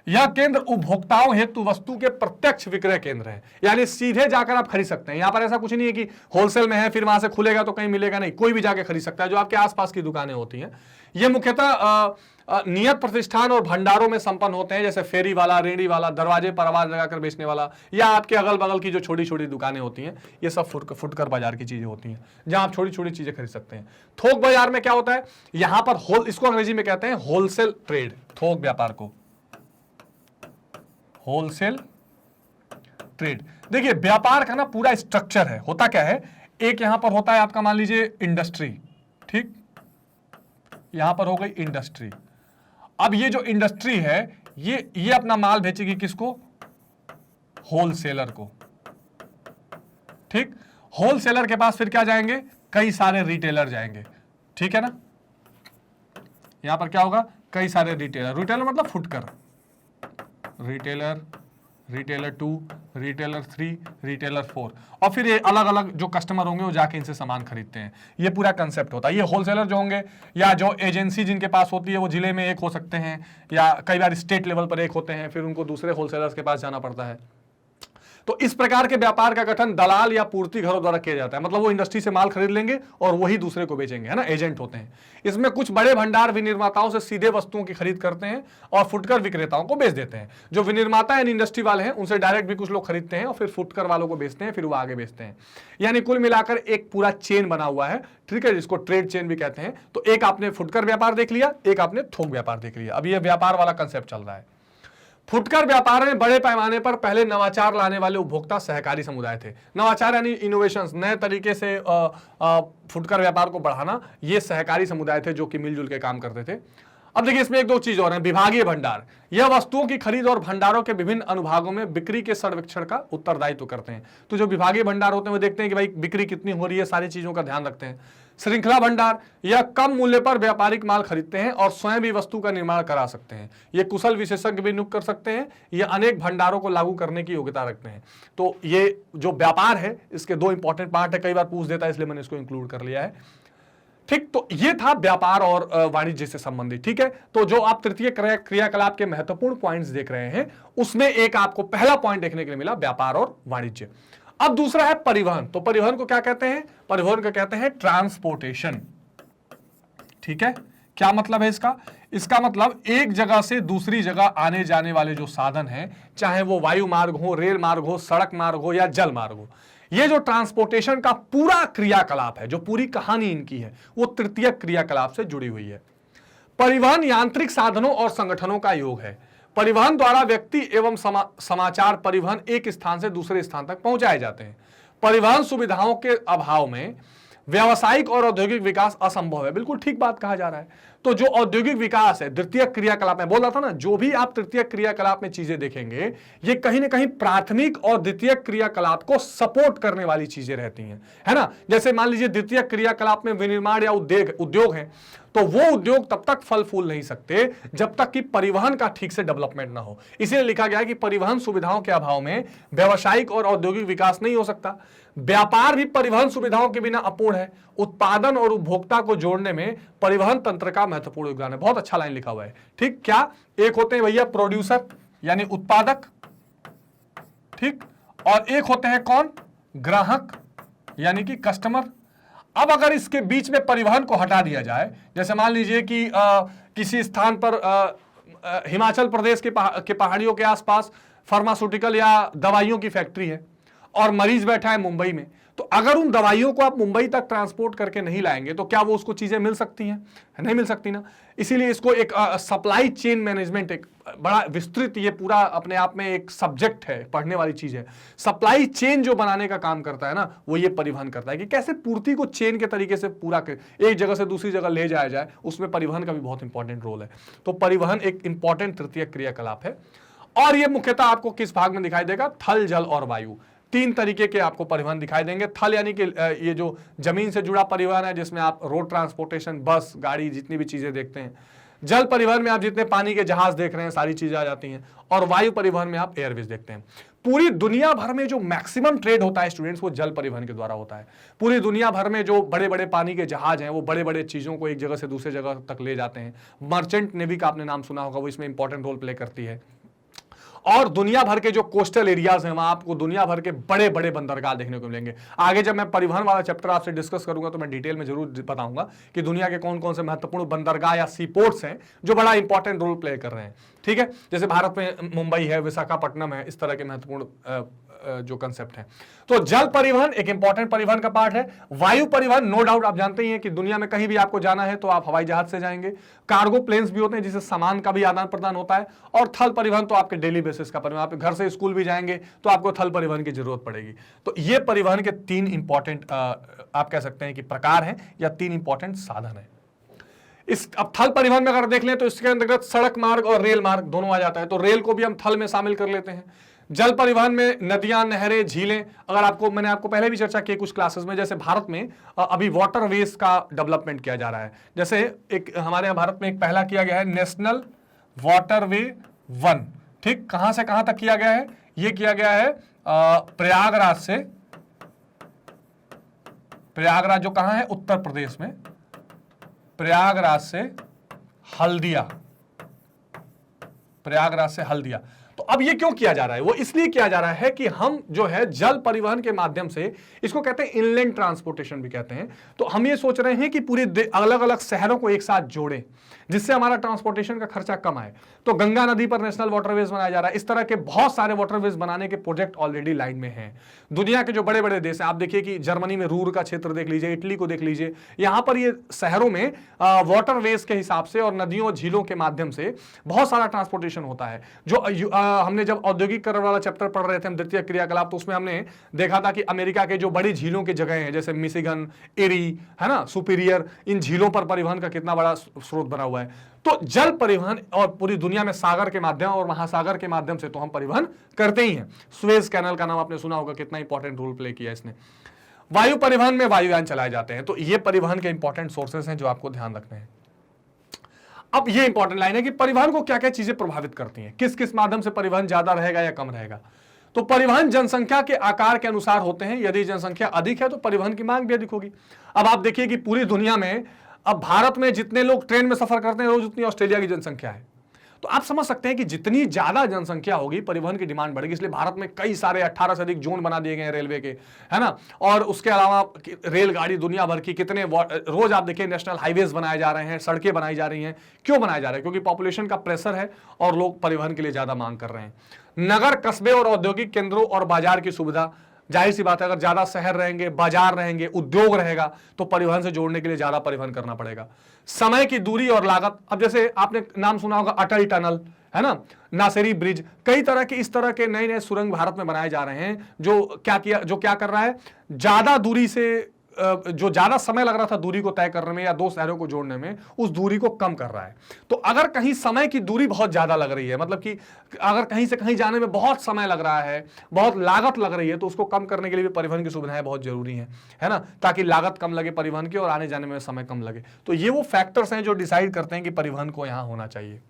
यह केंद्र उपभोक्ताओं हेतु वस्तु के प्रत्यक्ष विक्रय केंद्र है, यानी सीधे जाकर आप खरीद सकते हैं। यहां पर ऐसा कुछ नहीं है कि होलसेल में है फिर वहां से खुलेगा तो कहीं मिलेगा, नहीं, कोई भी जाके खरीद सकता है, जो आपके आसपास की दुकानें होती हैं। ये मुख्यतः नियत प्रतिष्ठान और भंडारों में संपन्न होते हैं, जैसे फेरी वाला, रेहड़ी वाला, दरवाजे पर आवाज लगाकर बेचने वाला, या आपके अगल बगल की जो छोटी छोटी दुकानें होती हैं, ये सब फुटकर बाजार की चीजें होती हैं, जहां आप छोटी छोटी चीजें खरीद सकते हैं। थोक बाजार में क्या होता है, यहां पर इसको अंग्रेजी में कहते हैं होलसेल ट्रेड। थोक व्यापार को होलसेल ट्रेड। देखिए व्यापार का ना पूरा स्ट्रक्चर है, होता क्या है, एक यहां पर होता है आपका, मान लीजिए इंडस्ट्री, ठीक, यहां पर हो गई इंडस्ट्री। अब ये जो इंडस्ट्री है ये अपना माल बेचेगी किसको, होलसेलर को। ठीक, होलसेलर के पास फिर क्या जाएंगे, कई सारे रिटेलर जाएंगे। ठीक है ना, यहां पर क्या होगा, कई सारे रिटेलर, रिटेलर मतलब फुटकर, रिटेलर, रिटेलर 2, रिटेलर 3, रिटेलर 4, और फिर ये अलग अलग जो कस्टमर होंगे वो जाके इनसे सामान खरीदते हैं। ये पूरा कंसेप्ट होता है। ये होलसेलर जो होंगे या जो एजेंसी जिनके पास होती है वो जिले में एक हो सकते हैं, या कई बार स्टेट लेवल पर एक होते हैं, फिर उनको दूसरे होलसेलर्स के पास जाना पड़ता है। तो इस प्रकार के व्यापार का गठन दलाल या पूर्ति घरों द्वारा किया जाता है, मतलब वो इंडस्ट्री से माल खरीद लेंगे और वही दूसरे को बेचेंगे, है ना, एजेंट होते हैं। इसमें कुछ बड़े भंडार विनिर्माताओं से सीधे वस्तुओं की खरीद करते हैं और फुटकर विक्रेताओं को बेच देते हैं। जो विनिर्माता यानी इंडस्ट्री वाले हैं उनसे डायरेक्ट भी कुछ लोग खरीदते हैं और फिर फुटकर वालों को बेचते हैं, फिर वो आगे बेचते हैं। यानी कुल मिलाकर एक पूरा चेन बना हुआ है, ठीक है, जिसको ट्रेड चेन भी कहते हैं। तो एक आपने फुटकर व्यापार देख लिया, एक आपने थोक व्यापार देख लिया। अब ये व्यापार वाला कंसेप्ट चल रहा है। फुटकर व्यापार में बड़े पैमाने पर पहले नवाचार लाने वाले उपभोक्ता सहकारी समुदाय थे। नवाचार यानी इनोवेशंस, नए तरीके से फुटकर व्यापार को बढ़ाना, ये सहकारी समुदाय थे जो कि मिलजुल के काम करते थे। अब देखिए इसमें एक दो चीज और है। विभागीय भंडार, यह वस्तुओं की खरीद और भंडारों के विभिन्न अनुभागों में बिक्री के सर्वेक्षण का उत्तरदायित्व करते हैं। तो जो विभागीय भंडार होते हैं वो देखते हैं कि भाई बिक्री कितनी हो रही है, सारी चीजों का ध्यान रखते हैं। श्रृंखला भंडार, यह कम मूल्य पर व्यापारिक माल खरीदते हैं और स्वयं भी वस्तु का निर्माण करा सकते हैं। ये कुशल विशेषज्ञ भी नियुक्त कर सकते हैं। ये अनेक भंडारों को लागू करने की योग्यता रखते हैं। तो ये जो व्यापार है इसके दो इंपॉर्टेंट पार्ट है, कई बार पूछ देता है इसलिए मैंने इसको इंक्लूड कर लिया है। ठीक, तो ये था व्यापार और वाणिज्य से संबंधित। ठीक है, तो जो आप तृतीय क्रियाकलाप के महत्वपूर्ण पॉइंट्स देख रहे हैं उसमें एक आपको पहला पॉइंट देखने के लिए मिला, व्यापार और वाणिज्य। अब दूसरा है परिवहन। तो परिवहन को क्या कहते हैं? परिवहन को कहते हैं ट्रांसपोर्टेशन। ठीक है, क्या मतलब है इसका? इसका मतलब एक जगह से दूसरी जगह आने जाने वाले जो साधन हैं, चाहे वो वायु मार्ग हो, रेल मार्ग हो, सड़क मार्ग हो या जल मार्ग हो, ये जो ट्रांसपोर्टेशन का पूरा क्रियाकलाप है, जो पूरी कहानी इनकी है, वो तृतीय क्रियाकलाप से जुड़ी हुई है। परिवहन यांत्रिक साधनों और संगठनों का योग है। परिवहन द्वारा व्यक्ति एवं समाचार परिवहन एक स्थान से दूसरे स्थान तक पहुंचाए जाते हैं। परिवहन सुविधाओं के अभाव में व्यावसायिक और औद्योगिक विकास असंभव है। बिल्कुल ठीक बात कहा जा रहा है। तो जो औद्योगिक विकास है, द्वितीय क्रियाकलाप में बोल रहा था ना, जो भी आप तृतीय क्रियाकलाप में चीजें देखेंगे, ये कहीं ना कहीं प्राथमिक और द्वितीय क्रियाकलाप को सपोर्ट करने वाली चीजें रहती हैं, है ना। जैसे मान लीजिए द्वितीय क्रियाकलाप में विनिर्माण या उद्योग है, तो वो उद्योग तब तक फल फूल नहीं सकते जब तक कि परिवहन का ठीक से डेवलपमेंट ना हो। इसीलिए लिखा गया है कि परिवहन सुविधाओं के अभाव में व्यावसायिक और औद्योगिक विकास नहीं हो सकता। व्यापार भी परिवहन सुविधाओं के बिना अपूर्ण है। उत्पादन और उपभोक्ता को जोड़ने में परिवहन तंत्र का महत्वपूर्ण योगदान है। बहुत अच्छा लाइन लिखा हुआ है। ठीक, क्या? एक होते हैं भैया प्रोड्यूसर यानी उत्पादक, ठीक, और एक होते हैं कौन? ग्राहक यानी कि कस्टमर। अब अगर इसके बीच में परिवहन को हटा दिया जाए, जैसे मान लीजिए कि किसी स्थान पर हिमाचल प्रदेश के पहाड़ियों के आसपास फार्मास्यूटिकल या दवाइयों की फैक्ट्री है और मरीज बैठा है मुंबई में, तो अगर उन दवाइयों को आप मुंबई तक ट्रांसपोर्ट करके नहीं लाएंगे तो क्या वो उसको चीजें मिल सकती हैं? नहीं मिल सकती ना। इसीलिए इसको एक सप्लाई चेन मैनेजमेंट, एक बड़ा विस्तृत, ये पूरा अपने आप में एक सब्जेक्ट है, पढ़ने वाली चीज है। सप्लाई चेन जो बनाने का काम करता है ना, वो ये परिवहन करता है कि कैसे पूर्ति को चेन के तरीके से पूरा एक जगह से दूसरी जगह ले जाया जाए। उसमें परिवहन का भी बहुत इंपॉर्टेंट रोल है। तो परिवहन एक इंपॉर्टेंट तृतीय क्रियाकलाप है। और ये मुख्यतः आपको किस भाग में दिखाई देगा? थल, जल और वायु। तीन तरीके के आपको परिवहन दिखाई देंगे। थल यानी कि ये जो जमीन से जुड़ा परिवहन है, जिसमें आप रोड ट्रांसपोर्टेशन, बस, गाड़ी, जितनी भी चीजें देखते हैं। जल परिवहन में आप जितने पानी के जहाज देख रहे हैं, सारी चीजें आ जाती हैं। और वायु परिवहन में आप एयरवेज देखते हैं। पूरी दुनिया भर में जो मैक्सिमम ट्रेड होता है स्टूडेंट्स, वो जल परिवहन के द्वारा होता है। पूरी दुनिया भर में जो बड़े बड़े पानी के जहाज हैं, वो बड़े बड़े चीजों को एक जगह से दूसरे जगह तक ले जाते हैं। मर्चेंट नेवी का आपने नाम सुना होगा, वो इसमें इंपॉर्टेंट रोल प्ले करती है। और दुनिया भर के जो कोस्टल एरियाज हैं, वहां आपको दुनिया भर के बड़े बड़े बंदरगाह देखने को मिलेंगे। आगे जब मैं परिवहन वाला चैप्टर आपसे डिस्कस करूंगा तो मैं डिटेल में जरूर बताऊंगा कि दुनिया के कौन कौन से महत्वपूर्ण बंदरगाह या सी पोर्ट्स हैं जो बड़ा इंपॉर्टेंट रोल प्ले कर रहे हैं। ठीक है, जैसे भारत में मुंबई है, विशाखापट्टनम है, इस तरह के महत्वपूर्ण जो कंसेप्ट है। तो जल परिवहन एक इंपॉर्टेंट परिवहन का पार्ट है। वायु परिवहन नो डाउट आप जानते ही हैं कि दुनिया में कहीं भी आपको जाना है तो आप हवाई जहाज से जाएंगे। कार्गो प्लेन्स भी होते हैं जिससे सामान का भी आदान प्रदान होता है। और थल परिवहन तो आपके डेली बेसिस का परिवहन, आप घर से स्कूल भी जाएंगे तो आपको थल परिवहन की जरूरत पड़ेगी। तो ये परिवहन के तीन इंपॉर्टेंट आप कह सकते हैं कि प्रकार हैं या तीन इंपॉर्टेंट साधन है। अब थल परिवहन में अगर देख लें तो इसके अंतर्गत सड़क मार्ग और रेल मार्ग दोनों आ जाता है। तो रेल को भी हम थल में शामिल कर लेते हैं। जल परिवहन में नदियां, नहरें, झीलें, अगर मैंने आपको पहले भी चर्चा की कुछ क्लासेस में, जैसे भारत में अभी वाटरवेज का डेवलपमेंट किया जा रहा है। जैसे एक हमारे यहाँ भारत में एक पहला किया गया है नेशनल वाटरवे 1। ठीक, कहां से कहां तक किया गया है? ये किया गया है प्रयागराज जो कहां है? उत्तर प्रदेश में। प्रयागराज से हल्दिया। तो अब ये क्यों किया जा रहा है? वो इसलिए किया जा रहा है कि हम जो है जल परिवहन के माध्यम से, इसको कहते हैं इनलैंड ट्रांसपोर्टेशन भी कहते हैं। तो हम ये सोच रहे हैं कि पूरे अलग अलग शहरों को एक साथ जोड़ें जिससे हमारा ट्रांसपोर्टेशन का खर्चा कम आए। तो गंगा नदी पर नेशनल वाटरवेज बनाया जा रहा है। इस तरह के बहुत सारे वाटरवेज बनाने के प्रोजेक्ट ऑलरेडी लाइन में हैं। दुनिया के जो बड़े बड़े देश हैं, आप देखिए कि जर्मनी में रूर का क्षेत्र देख लीजिए, इटली को देख लीजिए, यहां पर ये शहरों में वाटरवेज के हिसाब से और नदियों झीलों के माध्यम से बहुत सारा ट्रांसपोर्टेशन होता है। जो हमने जब औद्योगिकरण वाला चैप्टर पढ़ रहे थे हम, द्वितीय क्रियाकलाप, तो उसमें हमने देखा था कि अमेरिका के जो बड़ी झीलों की जगह हैं, जैसे मिशिगन, एरी, है ना, सुपीरियर, इन झीलों पर परिवहन का कितना बड़ा स्रोत बना हुआ है। तो जल परिवहन और पूरी दुनिया में सागर के माध्यम और महासागर के माध्यम से तो हम परिवहन करते ही हैं। सुएज कैनाल का नाम आपने सुना होगा, कितना इंपॉर्टेंट रोल प्ले किया इसने। वायु परिवहन में वायुयान चलाए जाते हैं। तो ये परिवहन के इंपॉर्टेंट सोर्सेस हैं जो आपको ध्यान रखने हैं। अब ये इंपॉर्टेंट लाइन है कि परिवहन को क्या क्या चीजें प्रभावित करती हैं, किस किस माध्यम से परिवहन ज्यादा रहेगा या कम रहेगा। तो परिवहन जनसंख्या के आकार के अनुसार होते हैं। यदि जनसंख्या अधिक है तो परिवहन की मांग भी अधिक होगी। अब आप देखिए कि पूरी दुनिया में, अब भारत में जितने लोग ट्रेन में सफर करते हैं रोज, उतनी ऑस्ट्रेलिया की जनसंख्या है। तो आप समझ सकते हैं कि जितनी ज्यादा जनसंख्या होगी परिवहन की डिमांड बढ़ेगी। इसलिए भारत में कई सारे 18 से अधिक जोन बना दिए गए हैं रेलवे के, है ना। और उसके अलावा रेलगाड़ी दुनिया भर की कितने रोज आप देखिए नेशनल हाईवेज बनाए जा रहे हैं, सड़कें बनाई जा रही हैं। क्यों बनाए जा रहे हैं? क्योंकि पॉपुलेशन का प्रेशर है और लोग परिवहन के लिए ज्यादा मांग कर रहे हैं। नगर, कस्बे और औद्योगिक केंद्रों और बाजार की सुविधा, जाहिर सी बात है अगर ज्यादा शहर रहेंगे, बाजार रहेंगे, उद्योग रहेगा तो परिवहन से जोड़ने के लिए ज्यादा परिवहन करना पड़ेगा। समय की दूरी और लागत, अब जैसे आपने नाम सुना होगा अटल टनल, है ना, नासेरी ब्रिज, कई तरह के इस तरह के नए नए सुरंग भारत में बनाए जा रहे हैं जो क्या कर रहा है, ज्यादा दूरी से जो ज्यादा समय लग रहा था दूरी को तय करने में या दो शहरों को जोड़ने में, उस दूरी को कम कर रहा है। तो अगर कहीं समय की दूरी बहुत ज्यादा लग रही है, मतलब कि अगर कहीं से कहीं जाने में बहुत समय लग रहा है, बहुत लागत लग रही है, तो उसको कम करने के लिए भी परिवहन की सुविधाएं बहुत जरूरी हैं, है ना, ताकि लागत कम लगे परिवहन की और आने जाने में समय कम लगे। तो ये वो फैक्टर्स हैं जो डिसाइड करते हैं कि परिवहन को यहां होना चाहिए।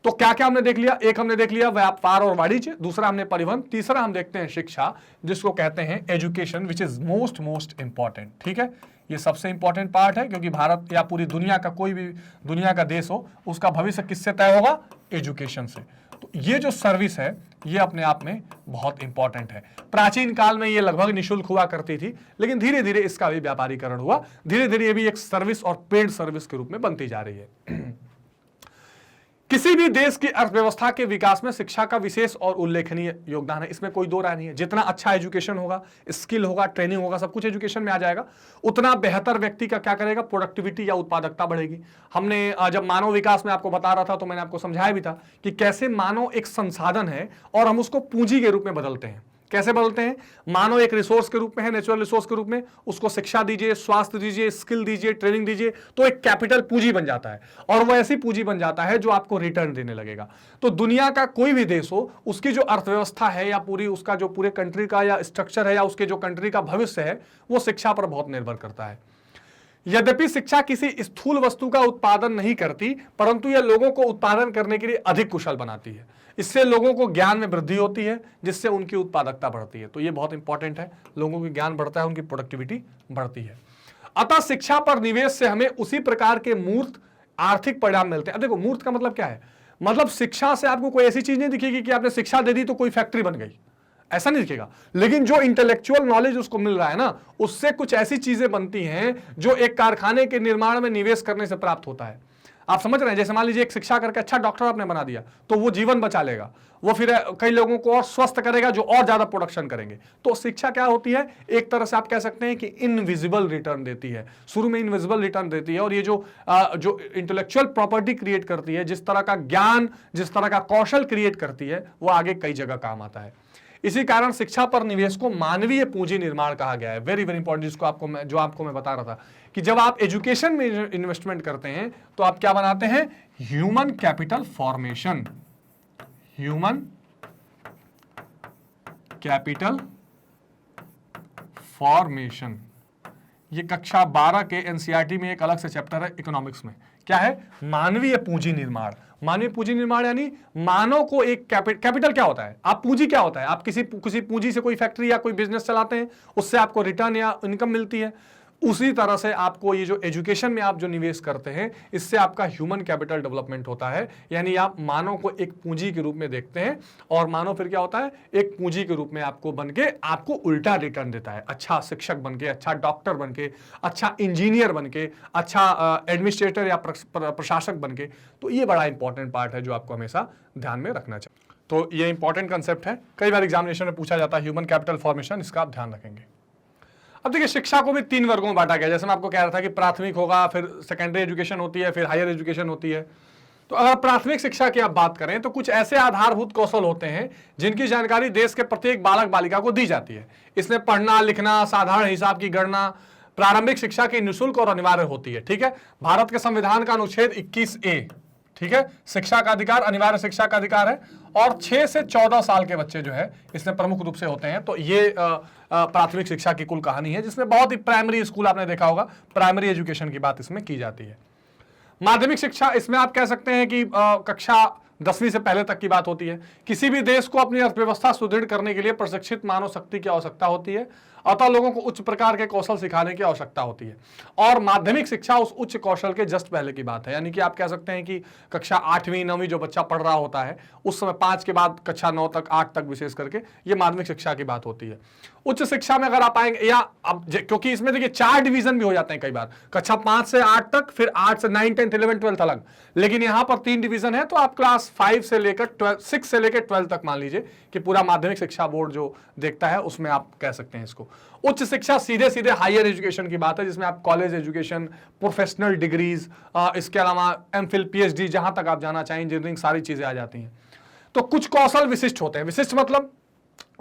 तो क्या क्या हमने देख लिया? एक हमने देख लिया व्यापार और वाणिज्य, दूसरा हमने परिवहन, तीसरा हम देखते हैं शिक्षा, जिसको कहते हैं education, which is most important. ठीक है, ये सबसे इंपॉर्टेंट पार्ट है, क्योंकि भारत या पूरी दुनिया का कोई भी दुनिया का देश हो, उसका भविष्य किससे तय होगा? एजुकेशन से। तो ये जो सर्विस है ये अपने आप में बहुत इंपॉर्टेंट है। प्राचीन काल में ये लगभग निःशुल्क हुआ करती थी, लेकिन धीरे धीरे इसका भी व्यापारीकरण हुआ, धीरे धीरे ये भी एक सर्विस और पेड सर्विस के रूप में बनती जा रही है। किसी भी देश की अर्थव्यवस्था के विकास में शिक्षा का विशेष और उल्लेखनीय योगदान है, इसमें कोई दो राय नहीं है। जितना अच्छा एजुकेशन होगा, स्किल होगा, ट्रेनिंग होगा, सब कुछ एजुकेशन में आ जाएगा, उतना बेहतर व्यक्ति का क्या करेगा? प्रोडक्टिविटी या उत्पादकता बढ़ेगी। हमने जब मानव विकास में आपको बता रहा था तो मैंने आपको समझाया भी था कि कैसे मानव एक संसाधन है और हम उसको पूंजी के रूप में बदलते हैं। कैसे बदलते हैं? मानव एक रिसोर्स के रूप में है, नेचुरल रिसोर्स के रूप में, उसको शिक्षा दीजिए, स्वास्थ्य दीजिए, स्किल दीजिए, ट्रेनिंग दीजिए, तो एक कैपिटल पूंजी बन जाता है और वो ऐसी पूंजी बन जाता है जो आपको रिटर्न देने लगेगा। तो दुनिया का कोई भी देश हो, उसकी जो अर्थव्यवस्था है या पूरी उसका जो पूरे कंट्री का या स्ट्रक्चर है या उसके जो कंट्री का भविष्य है, वो शिक्षा पर बहुत निर्भर करता है। यद्यपि शिक्षा किसी स्थूल वस्तु का उत्पादन नहीं करती, परंतु यह लोगों को उत्पादन करने के लिए अधिक कुशल बनाती है। इससे लोगों को ज्ञान में वृद्धि होती है, जिससे उनकी उत्पादकता बढ़ती है। तो ये बहुत इंपॉर्टेंट है, लोगों की ज्ञान बढ़ता है, उनकी प्रोडक्टिविटी बढ़ती है। अतः शिक्षा पर निवेश से हमें उसी प्रकार के मूर्त आर्थिक परिणाम मिलते हैं। अब देखो, मूर्त का मतलब क्या है? मतलब शिक्षा से आपको कोई ऐसी चीज नहीं दिखेगी कि आपने शिक्षा दे दी तो कोई फैक्ट्री बन गई, ऐसा नहीं दिखेगा। लेकिन जो इंटेलेक्चुअल नॉलेज उसको मिल रहा है ना, उससे कुछ ऐसी चीजें बनती हैं जो एक कारखाने के निर्माण में निवेश करने से प्राप्त होता है। आप समझ रहे हैं? जैसे मान लीजिए एक शिक्षा करके अच्छा डॉक्टर आपने बना दिया, तो वो जीवन बचा लेगा, वो फिर कई लोगों को और स्वस्थ करेगा जो और ज्यादा प्रोडक्शन करेंगे। तो शिक्षा क्या होती है? एक तरह से आप कह सकते हैं कि इनविजिबल रिटर्न देती है। शुरू में इनविजिबल रिटर्न देती है, और ये जो इंटेलेक्चुअल प्रॉपर्टी क्रिएट करती है, जिस तरह का ज्ञान, जिस तरह का कौशल क्रिएट करती है, वो आगे कई जगह काम आता है। इसी कारण शिक्षा पर निवेश को मानवीय पूंजी निर्माण कहा गया है। वेरी वेरी इंपॉर्टेंट, जिसको आपको मैं बता रहा था कि जब आप एजुकेशन में इन्वेस्टमेंट करते हैं तो आप क्या बनाते हैं? Human capital formation. Human capital formation, ये कक्षा 12 के एनसीईआरटी में एक अलग से चैप्टर है इकोनॉमिक्स में। क्या है? मानवीय पूंजी निर्माण। मानवीय पूंजी निर्माण यानी मानव को एक कैपिटल क्या होता है? आप पूंजी क्या होता है? आप किसी पूंजी से कोई फैक्ट्री या कोई बिजनेस चलाते हैं, उससे आपको रिटर्न या इनकम मिलती है। उसी तरह से आपको ये जो एजुकेशन में आप जो निवेश करते हैं, इससे आपका ह्यूमन कैपिटल डेवलपमेंट होता है। यानी आप मानव को एक पूंजी के रूप में देखते हैं और मानव फिर क्या होता है? एक पूंजी के रूप में आपको बनके आपको उल्टा रिटर्न देता है। अच्छा शिक्षक बनके, अच्छा डॉक्टर बनके, अच्छा इंजीनियर बनके, अच्छा एडमिनिस्ट्रेटर या प्रशासक बनके। तो ये बड़ा इंपॉर्टेंट पार्ट है जो आपको हमेशा ध्यान में रखना चाहिए। तो ये इंपॉर्टेंट कंसेप्ट है, कई बार एग्जामिनेशन में पूछा जाता है ह्यूमन कैपिटल फॉर्मेशन, इसका आप ध्यान रखेंगे। अब देखिए, शिक्षा को भी 3 वर्गों में बांटा गया। जैसे मैं आपको कह रहा था कि प्राथमिक होगा, फिर सेकेंडरी एजुकेशन होती है, फिर हायर एजुकेशन होती है। तो अगर प्राथमिक शिक्षा की आप बात करें तो कुछ ऐसे आधारभूत कौशल होते हैं जिनकी जानकारी देश के प्रत्येक बालक बालिका को दी जाती है। इसमें पढ़ना, लिखना, साधारण हिसाब की गणना प्रारंभिक शिक्षा की निःशुल्क और अनिवार्य होती है। ठीक है, भारत के संविधान का अनुच्छेद 21A, ठीक है, शिक्षा का अधिकार, अनिवार्य शिक्षा का अधिकार है। और 6 से 14 साल के बच्चे जो है इसमें प्रमुख रूप से होते हैं। तो ये प्राथमिक शिक्षा की कुल कहानी है, जिसमें बहुत ही प्राइमरी स्कूल आपने देखा होगा, प्राइमरी एजुकेशन की बात इसमें की जाती है। माध्यमिक शिक्षा, इसमें आप कह सकते हैं कि कक्षा 10वीं से पहले तक की बात होती है। किसी भी देश को अपनी अर्थव्यवस्था सुदृढ़ करने के लिए प्रशिक्षित मानव शक्ति की आवश्यकता होती है, अतः लोगों को उच्च प्रकार के कौशल सिखाने की आवश्यकता होती है। और माध्यमिक शिक्षा उस उच्च कौशल के जस्ट पहले की बात है, यानी कि आप कह सकते हैं कि कक्षा 8वीं 9वीं जो बच्चा पढ़ रहा होता है उस समय 5 के बाद कक्षा 9 तक 8 तक विशेष करके ये माध्यमिक शिक्षा की बात होती है। उच्च शिक्षा में अगर आप आएंगे या अब क्योंकि इसमें देखिए 4 डिवीजन भी हो जाते हैं कई बार, कक्षा 5 से 8 तक, फिर 8 से 9 10 11 12 अलग, लेकिन यहां पर 3 डिवीजन है। तो आप क्लास 5 से लेकर 6 से लेकर 12 तक मान लीजिए कि पूरा माध्यमिक शिक्षा बोर्ड जो देखता है उसमें आप कह सकते हैं इसको। उच्च शिक्षा सीधे सीधे हायर एजुकेशन की बात है, जिसमें आप कॉलेज एजुकेशन, प्रोफेशनल डिग्रीज, इसके अलावा एमफिल पीएचडी जहां तक आप जाना चाहें, इंजीनियरिंग, सारी चीजें आ जाती हैं। तो कुछ कौशल विशिष्ट होते हैं, विशिष्ट मतलब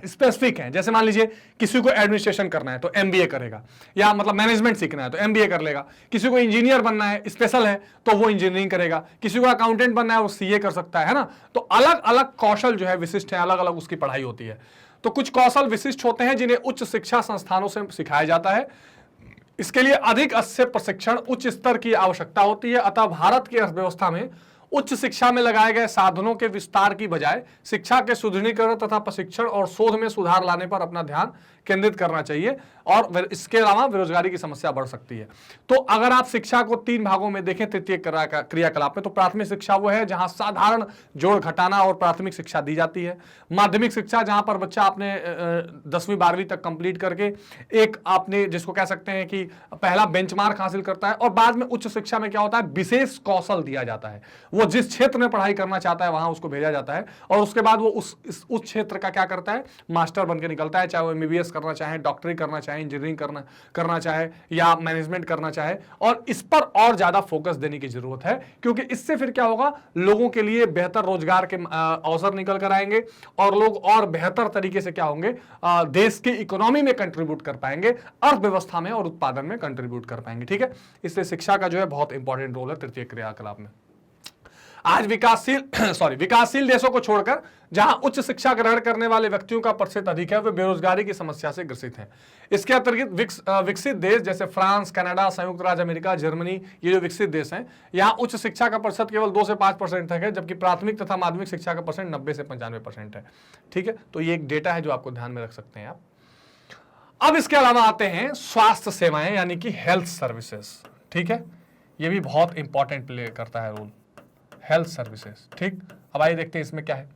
स्पेसिफिक है। जैसे मान लीजिए किसी को एडमिनिस्ट्रेशन करना है तो एमबीए करेगा, या मतलब मैनेजमेंट सीखना है तो एमबीए कर लेगा। किसी को इंजीनियर बनना है, स्पेशल है, तो वो इंजीनियरिंग करेगा। किसी को अकाउंटेंट बनना है वो सीए कर सकता है ना। तो अलग अलग कौशल जो है विशिष्ट है, अलग अलग उसकी पढ़ाई होती है। तो कुछ कौशल विशिष्ट होते हैं जिन्हें उच्च शिक्षा संस्थानों से सिखाया जाता है। इसके लिए अधिक से प्रशिक्षण, उच्च स्तर की आवश्यकता होती है। अतः भारत की अर्थव्यवस्था में उच्च शिक्षा में लगाए गए साधनों के विस्तार की बजाय शिक्षा के सुदृढ़ीकरण तथा प्रशिक्षण और शोध में सुधार लाने पर अपना ध्यान केंद्रित करना चाहिए, और इसके अलावा बेरोजगारी की समस्या बढ़ सकती है। तो अगर आप शिक्षा को 3 भागों में देखें तृतीय क्रियाकलाप में, तो प्राथमिक शिक्षा वो है जहां साधारण जोड़ घटाना और प्राथमिक शिक्षा दी जाती है। माध्यमिक शिक्षा जहां पर बच्चा अपने 10वीं 12वीं तक कंप्लीट करके एक आपने जिसको कह सकते हैं कि पहला बेंचमार्क हासिल करता है, और बाद में उच्च शिक्षा में क्या होता है, विशेष कौशल दिया जाता है। वो जिस क्षेत्र में पढ़ाई करना चाहता है वहां उसको भेजा जाता है, और उसके बाद वो उस क्षेत्र का क्या करता है, मास्टर बनकर निकलता है। चाहे वो एमबीबीएस करना चाहे, डॉक्टरी करना चाहे, इंजीनियरिंग करना चाहे, या मैनेजमेंट करना चाहे। और इस पर और ज्यादा फोकस देने की जरूरत है, क्योंकि इससे फिर क्या होगा, लोगों के लिए बेहतर रोजगार के अवसर निकल कर आएंगे, और लोग और बेहतर तरीके से क्या होंगे, देश की इकोनॉमी में कंट्रीब्यूट कर पाएंगे, अर्थव्यवस्था में और उत्पादन में कंट्रीब्यूट कर पाएंगे। ठीक है, इसलिए शिक्षा का जो है बहुत इंपॉर्टेंट रोल है तृतीय क्रियाकलाप में। आज विकासशील देशों को छोड़कर जहां उच्च शिक्षा ग्रहण करने वाले व्यक्तियों का प्रतिशत अधिक है, वे बेरोजगारी की समस्या से ग्रसित हैं। इसके अतिरिक्त विकसित देश जैसे फ्रांस, कनाडा, संयुक्त राज्य अमेरिका, जर्मनी, ये जो विकसित देश हैं, यहां उच्च शिक्षा का प्रतिशत केवल 2 से 5% तक है, जबकि प्राथमिक तथा माध्यमिक शिक्षा का परसेंट 90 से 95% है। ठीक है, तो ये एक डेटा है जो आपको ध्यान में रख सकते हैं आप। अब इसके अलावा आते हैं स्वास्थ्य सेवाएं, यानी कि हेल्थ सर्विसेज। ठीक है, ये भी बहुत इंपॉर्टेंट प्ले करता है रोल, हेल्थ सर्विसेज। ठीक, अब आइए देखते हैं इसमें क्या है।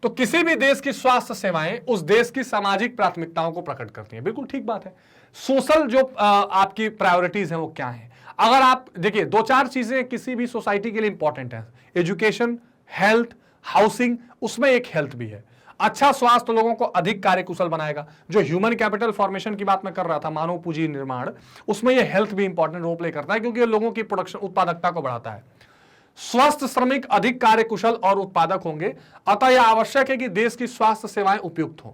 तो किसी भी देश की स्वास्थ्य सेवाएं उस देश की सामाजिक प्राथमिकताओं को प्रकट करती हैं। बिल्कुल ठीक बात है। सोशल जो आपकी प्रायोरिटीज हैं वो क्या हैं। अगर आप देखिए 2-4 चीजें किसी भी सोसाइटी के लिए इंपॉर्टेंट है, एजुकेशन, हेल्थ, हाउसिंग, उसमें एक हेल्थ भी है। अच्छा स्वास्थ्य लोगों को अधिक कार्यकुशल बनाएगा। जो ह्यूमन कैपिटल फॉर्मेशन की बात मैं कर रहा था, मानव पूंजी निर्माण, उसमें यह हेल्थ भी इंपॉर्टेंट रोल प्ले करता है, क्योंकि ये लोगों की प्रोडक्शन उत्पादकता को बढ़ाता है। स्वस्थ श्रमिक अधिक कार्यकुशल और उत्पादक होंगे, अतः यह आवश्यक है कि देश की स्वास्थ्य सेवाएं उपयुक्त हों।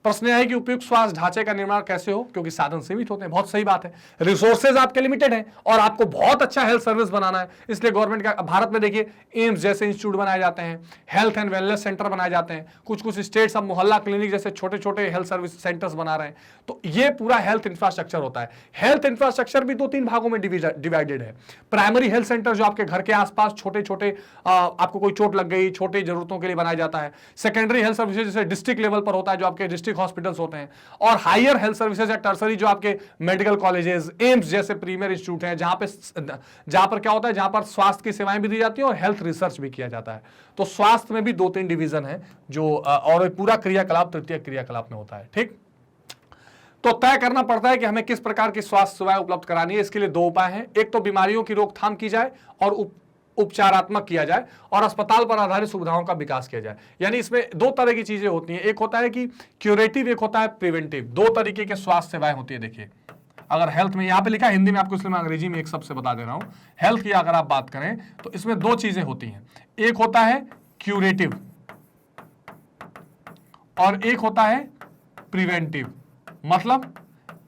प्रश्न यह है कि उपयुक्त स्वास्थ्य ढांचे का निर्माण कैसे हो, क्योंकि साधन सीमित होते हैं। बहुत सही बात है, रिसोर्सेज आपके लिमिटेड हैं और आपको बहुत अच्छा हेल्थ सर्विस बनाना है। इसलिए गवर्नमेंट का भारत में देखिए एम्स जैसे इंस्टीट्यूट बनाए जाते हैं, हेल्थ एंड वेलनेस सेंटर बनाए जाते हैं। कुछ स्टेट्स अब मोहल्ला क्लिनिक जैसे छोटे छोटे हेल्थ सर्विस सेंटर्स बना रहे हैं। तो ये पूरा हेल्थ इंफ्रास्ट्रक्चर होता है। हेल्थ इंफ्रास्ट्रक्चर भी 2-3 भागों में डिवाइडेड है। प्राइमरी हेल्थ सेंटर जो आपके घर के आसपास छोटे छोटे आपको कोई चोट लग गई, छोटी जरूरतों के लिए बनाया जाता है। सेकेंडरी हेल्थ सर्विसेज जैसे डिस्ट्रिक्ट लेवल पर होता है, जो आपके डिस्ट्रिक्ट हॉस्पिटल्स होते हैं। और हायर हेल्थ सर्विसेज या टर्सरी जो आपके मेडिकल कॉलेजेस, एम्स जैसे प्रीमियर इंस्टीट्यूट हैं, जहां पर क्या होता है, जहां पर स्वास्थ्य की सेवाएं भी दी जाती हैं और हेल्थ रिसर्च भी किया जाता है। तो स्वास्थ्य में भी 2-3 डिवीजन है जो और पूरा क्रियाकलाप तृतीय क्रियाकलाप में होता है। ठीक, तो तय करना पड़ता है कि हमें किस प्रकार की स्वास्थ्य सेवाएं उपलब्ध करानी है। इसके लिए 2 उपाय हैं। एक तो बीमारियों की रोकथाम की जाए और उपचारात्मक किया जाए, और अस्पताल पर आधारित सुविधाओं का विकास किया जाए। यानी इसमें 2 तरह की चीजें होती हैं। एक होता है कि क्यूरेटिव, एक होता है प्रिवेंटिव। 2 तरीके के स्वास्थ्य सेवाएं होती है। देखिए अगर हेल्थ में, यहां पे लिखा है हिंदी में आपको, इसलिए मैं अंग्रेजी में एक शब्द से बता दे रहा हूं। हेल्थ की अगर आप बात करें तो इसमें 2 चीजें होती हैं। एक होता है क्यूरेटिव और एक होता है प्रिवेंटिव। मतलब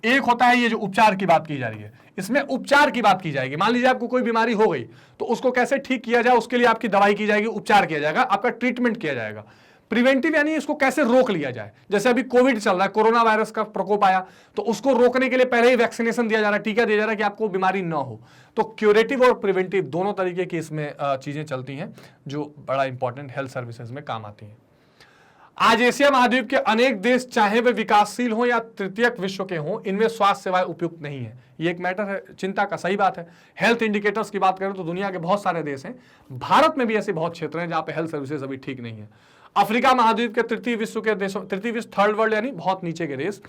एक होता है ये जो उपचार की बात की जा रही है, इसमें उपचार की बात की जाएगी। मान लीजिए आपको कोई बीमारी हो गई तो उसको कैसे ठीक किया जाए, उसके लिए आपकी दवाई की जाएगी, उपचार किया जाएगा, आपका ट्रीटमेंट किया जाएगा। प्रिवेंटिव यानी इसको कैसे रोक लिया जाए। जैसे अभी कोविड चल रहा है, कोरोना वायरस का प्रकोप आया, तो उसको रोकने के लिए पहले ही वैक्सीनेशन दिया जा रहा है, टीका दिया जा रहा है कि आपको बीमारी ना हो। तो क्यूरेटिव और प्रिवेंटिव दोनों तरीके की इसमें चीजें चलती हैं जो बड़ा इंपॉर्टेंट हेल्थ सर्विसेज में काम आती हैं। आज एशिया महाद्वीप के अनेक देश, चाहे वे विकासशील हो या तृतीयक विश्व के हों, इनमें स्वास्थ्य सेवाएं उपयुक्त नहीं है। ये एक मैटर है चिंता का, सही बात है। हेल्थ इंडिकेटर्स की बात करें तो दुनिया के बहुत सारे देश हैं, भारत में भी ऐसे बहुत क्षेत्र हैं जहां पे हेल्थ सर्विसेज अभी ठीक नहीं है। अफ्रीका महाद्वीप के तृतीय विश्व के देशों, तृतीय विश्व थर्ड वर्ल्ड यानी बहुत नीचे के देश,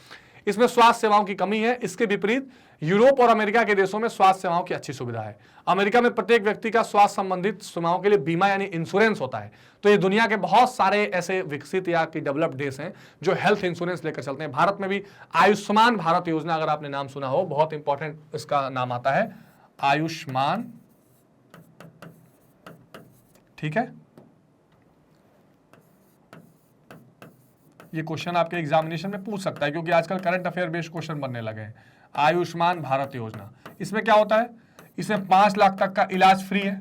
इसमें स्वास्थ्य सेवाओं की कमी है। इसके विपरीत यूरोप और अमेरिका के देशों में स्वास्थ्य सेवाओं की अच्छी सुविधा है। अमेरिका में प्रत्येक व्यक्ति का स्वास्थ्य संबंधित सेवाओं के लिए बीमा यानी इंश्योरेंस होता है। तो ये दुनिया के बहुत सारे ऐसे विकसित या कि डेवलप्ड देश हैं जो हेल्थ इंश्योरेंस लेकर चलते हैं। भारत में भी आयुष्मान भारत योजना, अगर आपने नाम सुना हो, बहुत इंपॉर्टेंट इसका नाम आता है आयुष्मान, ठीक है। ये क्वेश्चन आपके एग्जामिनेशन में पूछ सकता है क्योंकि आजकल करंट अफेयर बेस्ड क्वेश्चन बनने लगे हैं। आयुष्मान भारत योजना, इसमें क्या होता है, इसमें 5 लाख तक का इलाज फ्री है।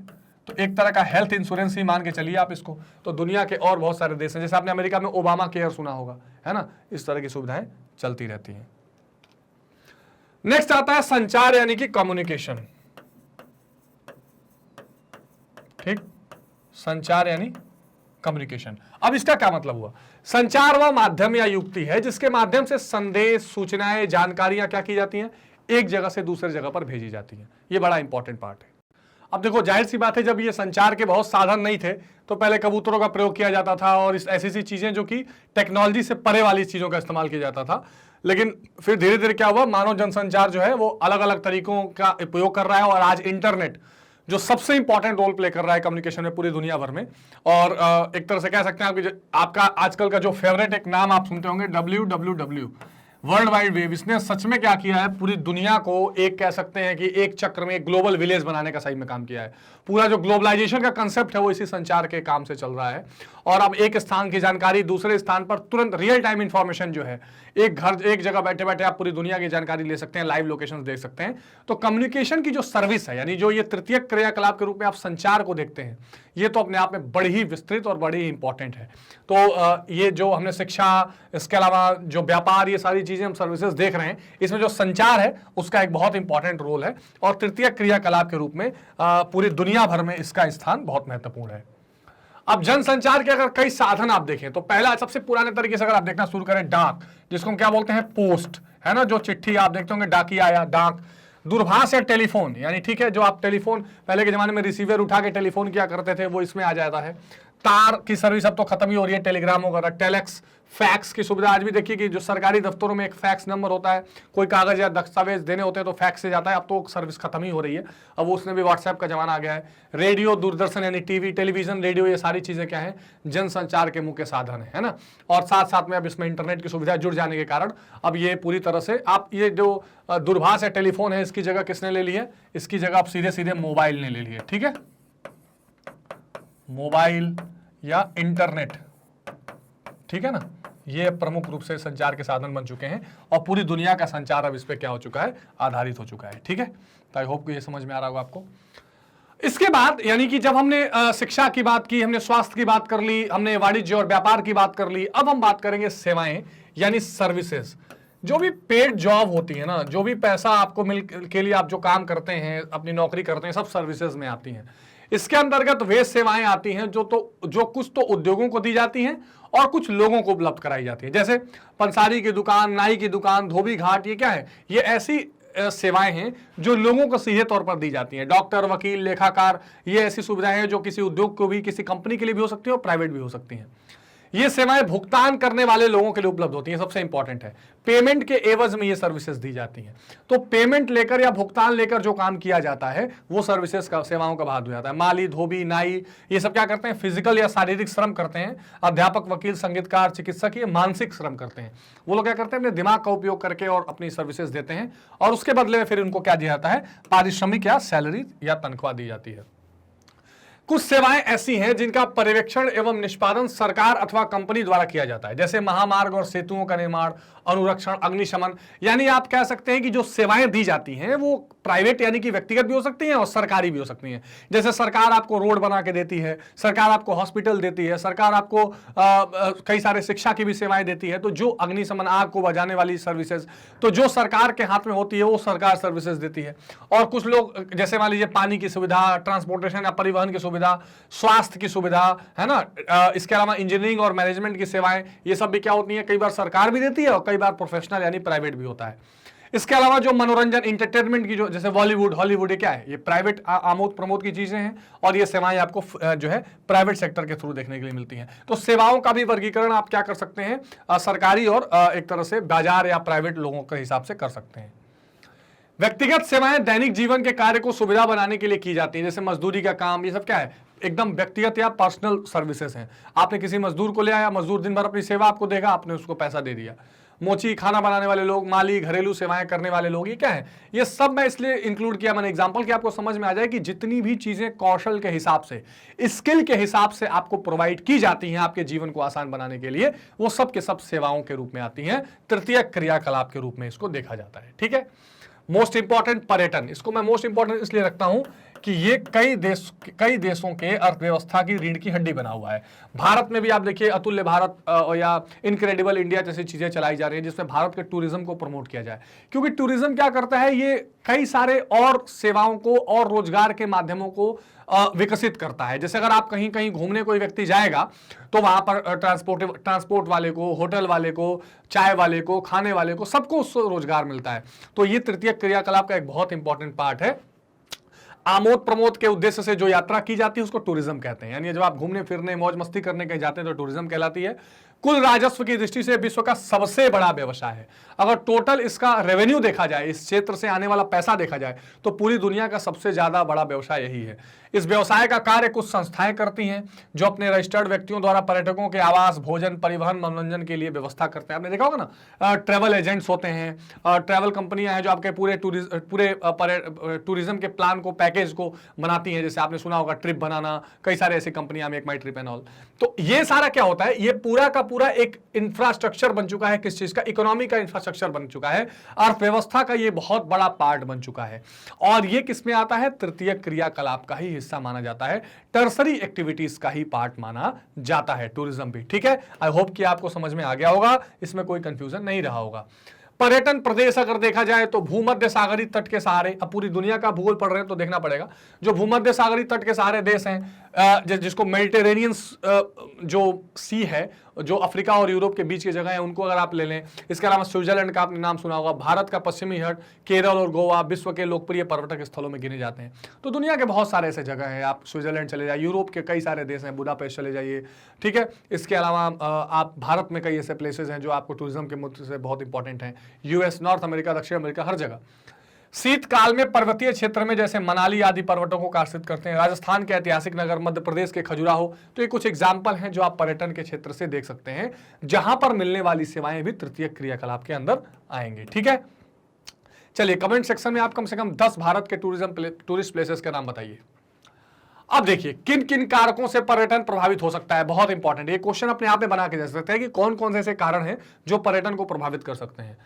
तो एक तरह का हेल्थ इंश्योरेंस ही मान के चलिए आप इसको। तो दुनिया के और बहुत सारे देश हैं, जैसे आपने अमेरिका में ओबामा केयर सुना होगा, है ना, इस तरह की सुविधाएं चलती रहती हैं। नेक्स्ट आता है संचार यानी कि कम्युनिकेशन, ठीक, संचार यानी कम्युनिकेशन। अब इसका क्या मतलब हुआ? संचार वह माध्यम या युक्ति है जिसके माध्यम से संदेश, सूचनाएं, जानकारियां क्या की जाती हैं, एक जगह से दूसरे जगह पर भेजी जाती हैं। ये बड़ा इंपॉर्टेंट पार्ट है। अब देखो, जाहिर सी बात है, जब ये संचार के बहुत साधन नहीं थे तो पहले कबूतरों का प्रयोग किया जाता था और ऐसी सी चीजें जो कि टेक्नोलॉजी से परे वाली चीजों का इस्तेमाल किया जाता था। लेकिन फिर धीरे धीरे क्या हुआ, मानव जनसंचार जो है वो अलग अलग तरीकों का उपयोग कर रहा है और आज इंटरनेट जो सबसे इंपॉर्टेंट रोल प्ले कर रहा है कम्युनिकेशन में पूरी दुनिया भर में। और एक तरह से कह सकते हैं आपका आजकल का जो फेवरेट एक नाम आप सुनते होंगे, WWW, वर्ल्ड वाइड वेब, इसने सच में क्या किया है, पूरी दुनिया को एक कह सकते हैं कि एक चक्र में एक ग्लोबल विलेज बनाने का सही में काम किया है। पूरा जो ग्लोबलाइजेशन का कंसेप्ट है वो इसी संचार के काम से चल रहा है। और अब एक स्थान की जानकारी दूसरे स्थान पर तुरंत रियल टाइम इंफॉर्मेशन जो है, एक जगह बैठे बैठे आप पूरी दुनिया की जानकारी ले सकते हैं, लाइव लोकेशन देख सकते हैं। तो कम्युनिकेशन की जो सर्विस है, यानी जो ये तृतीय क्रियाकलाप के रूप में आप संचार को देखते हैं, ये तो अपने आप में बड़ी ही विस्तृत और बड़ी ही इंपॉर्टेंट है। तो ये जो हमने शिक्षा, इसके अलावा जो व्यापार, ये सारी चीजें हम सर्विसेज देख रहे हैं, इसमें जो संचार है उसका एक बहुत इंपॉर्टेंट रोल है और तृतीय क्रियाकलाप के रूप में पूरी दुनिया भर में इसका स्थान बहुत महत्वपूर्ण है। अब जनसंचार के अगर कई साधन आप देखें तो पहला, सबसे पुराने तरीके से अगर आप देखना शुरू करें, डाक, जिसको हम क्या बोलते हैं, पोस्ट, है ना, जो चिट्ठी आप देखते होंगे, डाकिया या डाक, दूरभाष या टेलीफोन, यानी ठीक है, जो आप टेलीफोन पहले के जमाने में रिसीवर उठा के टेलीफोन किया करते थे वो इसमें आ जाता है। तार की सर्विस अब तो खत्म ही हो रही है, टेलीग्राम वगैरह, टेलेक्स, फैक्स की सुविधा। आज भी देखिए कि जो सरकारी दफ्तरों में एक फैक्स नंबर होता है, कोई कागज या दस्तावेज देने होते हैं तो फैक्स से जाता है। अब तो सर्विस खत्म ही हो रही है, अब उसमें भी व्हाट्सएप का जमाना आ गया है। रेडियो, दूरदर्शन यानी टीवी, टेलीविजन, रेडियो, ये सारी चीजें क्या है, जनसंचार के मुख्य साधन है ना। और साथ साथ में अब इसमें इंटरनेट की सुविधा जुड़ जाने के कारण अब ये पूरी तरह से आप ये जो दूरभाष या टेलीफोन है, इसकी जगह किसने ले ली है, इसकी जगह आप सीधे सीधे मोबाइल ने ले ली है, ठीक है, मोबाइल या इंटरनेट, ठीक है ना। ये प्रमुख रूप से संचार के साधन बन चुके हैं और पूरी दुनिया का संचार अब इस पे क्या हो चुका है, आधारित हो चुका है, ठीक है। तो आई होप कि ये समझ में आ रहा होगा आपको। इसके बाद यानी कि जब हमने शिक्षा की बात की, हमने स्वास्थ्य की बात कर ली, हमने वाणिज्य और व्यापार की बात कर ली, अब हम बात करेंगे सेवाएं यानी सर्विसेज। जो भी पेड जॉब होती है ना, जो भी पैसा आपको मिल के लिए आप जो काम करते हैं, अपनी नौकरी करते हैं, सब सर्विसेज में आती हैं। इसके अंतर्गत वे सेवाएं आती हैं जो कुछ तो उद्योगों को दी जाती हैं और कुछ लोगों को उपलब्ध कराई जाती है। जैसे पंसारी की दुकान, नाई की दुकान, धोबी घाट, ये क्या है, ये ऐसी सेवाएं हैं जो लोगों को सीधे तौर पर दी जाती हैं। डॉक्टर, वकील, लेखाकार, ये ऐसी सुविधाएं हैं जो किसी उद्योग को भी, किसी कंपनी के लिए भी हो सकती है और प्राइवेट भी हो सकती हैं। ये सेवाएं भुगतान करने वाले लोगों के लिए उपलब्ध होती हैं, सबसे इंपॉर्टेंट है। पेमेंट के एवज में ये सर्विसेज दी जाती हैं। तो पेमेंट लेकर या भुगतान लेकर जो काम किया जाता है वो सर्विसेज का, सेवाओं का भाग हो जाता है। माली, धोबी, नाई, ये सब क्या करते हैं, फिजिकल या शारीरिक श्रम करते हैं। अध्यापक, वकील, संगीतकार, चिकित्सक, ये मानसिक श्रम करते हैं। वो लोग क्या करते हैं, अपने दिमाग का उपयोग करके और अपनी सर्विसेज देते हैं और उसके बदले में फिर उनको क्या दिया जाता है, पारिश्रमिक या सैलरी या तनख्वाह दी जाती है। कुछ सेवाएं ऐसी हैं जिनका पर्यवेक्षण एवं निष्पादन सरकार अथवा कंपनी द्वारा किया जाता है, जैसे महामार्ग और सेतुओं का निर्माण, अनुरक्षण, अग्निशमन। यानी आप कह सकते हैं कि जो सेवाएं दी जाती हैं वो प्राइवेट यानी कि व्यक्तिगत भी हो सकती हैं और सरकारी भी हो सकती हैं। जैसे सरकार आपको रोड बना के देती है, सरकार आपको हॉस्पिटल देती है, सरकार आपको कई सारे शिक्षा की भी सेवाएं देती है। तो जो अग्निशमन, आग को बचाने वाली सर्विसेज, तो जो सरकार के हाथ में होती है वो सरकार सर्विसेज देती है। और कुछ लोग जैसे मान लीजिए पानी की सुविधा, ट्रांसपोर्टेशन या परिवहन की सुविधा, स्वास्थ्य की सुविधा, है ना, इसके अलावा इंजीनियरिंग और मैनेजमेंट की सेवाएं, ये सब भी क्या होती हैं, कई बार सरकार भी देती है और कई बार प्रोफेशनल यानी प्राइवेट भी होता है। इसके अलावा जो मनोरंजन, इंटरटेनमेंट की जो जैसे बॉलीवुड, हॉलीवुड, ये क्या है, ये प्राइवेट आमोद प्रमोद की चीजें हैं और ये सेवाएं आपको जो है प्राइवेट सेक्टर के थ्रू देखने के लिए मिलती हैं। तो सेवाओं का भी वर्गीकरण आप क्या कर सकते हैं, सरकारी और एक तरह से बाजार या प्राइवेट लोगों के हिसाब से कर सकते हैं। व्यक्तिगत सेवाएं दैनिक जीवन के कार्य को सुविधा बनाने के लिए की जाती हैं, जैसे मजदूरी का काम, ये सब क्या है, एकदम व्यक्तिगत या पर्सनल सर्विसेज हैं। आपने किसी मजदूर को ले आया, मजदूर दिन भर अपनी सेवा आपको देगा, आपने उसको पैसा दे दिया। मोची, खाना बनाने वाले लोग, माली, घरेलू सेवाएं करने वाले लोग, ये क्या है, ये सब मैं इसलिए इंक्लूड किया मैंने एग्जांपल कि आपको समझ में आ जाए कि जितनी भी चीजें कौशल के हिसाब से, स्किल के हिसाब से आपको प्रोवाइड की जाती हैं आपके जीवन को आसान बनाने के लिए, वो सब के सब सेवाओं के रूप में आती हैं, तृतीय क्रियाकलाप के रूप में इसको देखा जाता है। ठीक है। मोस्ट इंपॉर्टेंट, पर्यटन। इसको मैं मोस्ट इंपॉर्टेंट इसलिए रखता हूं कि ये कई देशों के अर्थव्यवस्था की रीढ़ की हड्डी बना हुआ है। भारत में भी आप देखिए अतुल्य भारत या इनक्रेडिबल इंडिया जैसी चीजें चलाई जा रही है जिसमें भारत के टूरिज्म को प्रमोट किया जाए। क्योंकि टूरिज्म क्या करता है, ये कई सारे और सेवाओं को और रोजगार के माध्यमों को विकसित करता है। जैसे अगर आप कहीं कहीं घूमने कोई व्यक्ति जाएगा तो वहां पर ट्रांसपोर्ट वाले को, होटल वाले को, चाय वाले को, खाने वाले को, सबको उससे रोजगार मिलता है। तो ये तृतीय क्रियाकलाप का एक बहुत इंपॉर्टेंट पार्ट है। आमोद प्रमोद के उद्देश्य से जो यात्रा की जाती है उसको टूरिज्म कहते हैं। यानी जब आप घूमने फिरने, मौज मस्ती करने कहीं जाते हैं तो टूरिज्म कहलाती है। कुल राजस्व की दृष्टि से विश्व का सबसे बड़ा व्यवसाय है। अगर टोटल इसका रेवेन्यू देखा जाए, इस क्षेत्र से आने वाला पैसा देखा जाए, तो पूरी दुनिया का सबसे ज्यादा बड़ा व्यवसाय यही है। इस व्यवसाय का कार्य कुछ संस्थाएं करती हैं जो अपने रजिस्टर्ड व्यक्तियों द्वारा पर्यटकों के आवास, भोजन, परिवहन, मनोरंजन के लिए व्यवस्था करते हैं। आपने देखा होगा ना, ट्रैवल एजेंट्स होते हैं, ट्रैवल कंपनियां हैं जो आपके पूरे टूरिज्म के प्लान को, पैकेज को बनाती हैं। जैसे आपने सुना होगा ट्रिप बनाना, कई सारे ऐसी कंपनियां, make my trip and all. तो ये सारा क्या होता है, ये पूरा का पूरा एक इंफ्रास्ट्रक्चर बन चुका है। किस चीज का, इकोनॉमी का इंफ्रास्ट्रक्चर बन चुका है, अर्थव्यवस्था का ये बहुत बड़ा पार्ट बन चुका है। और ये किस में आता है, तृतीय क्रियाकलाप का ही हिस्सा माना जाता है, टर्सरी एक्टिविटीज का ही पार्ट माना जाता है टूरिज्म भी। ठीक है, आई होप कि आपको समझ में आ गया होगा, इसमें कोई कंफ्यूजन नहीं रहा होगा। पर्यटन प्रदेश अगर देखा जाए तो भूमध्य सागरीय तट के सहारे, अब पूरी दुनिया का भूगोल पढ़ रहे हैं तो देखना पड़ेगा, जो भूमध्य सागरीय तट के सहारे देश हैं, जिसको मेडिटेरेनियन जो सी है, जो अफ्रीका और यूरोप के बीच की जगह है, उनको अगर आप ले लें। इसके अलावा स्विट्जरलैंड का आपने नाम सुना होगा, भारत का पश्चिमी तट, केरल और गोवा विश्व के लोकप्रिय पर्यटक स्थलों में गिने जाते हैं। तो दुनिया के बहुत सारे ऐसे जगह हैं, आप स्विट्जरलैंड चले जाइए, यूरोप के कई सारे देश हैं, बुडापेस्ट चले जाइए। ठीक है, इसके अलावा आप भारत में कई ऐसे प्लेसेस हैं जो आपको टूरिज्म के मुद्दे से बहुत इंपॉर्टेंट हैं, यूएस, नॉर्थ अमेरिका, दक्षिण अमेरिका, हर जगह। शीतकाल में पर्वतीय क्षेत्र में जैसे मनाली आदि पर्वतों को आकर्षित करते हैं। राजस्थान के ऐतिहासिक नगर, मध्य प्रदेश के खजुराहो, तो ये कुछ एग्जाम्पल हैं जो आप पर्यटन के क्षेत्र से देख सकते हैं, जहां पर मिलने वाली सेवाएं भी तृतीय क्रियाकलाप के अंदर आएंगे। ठीक है, चलिए कमेंट सेक्शन में आप कम से कम 10 भारत के टूरिस्ट प्लेसेस के नाम बताइए। अब देखिए किन किन कारकों से पर्यटन प्रभावित हो सकता है, बहुत इंपॉर्टेंट। ये क्वेश्चन अपने आप में बना के जा सकते हैं कि कौन कौन से ऐसे कारण हैं जो पर्यटन को प्रभावित कर सकते हैं।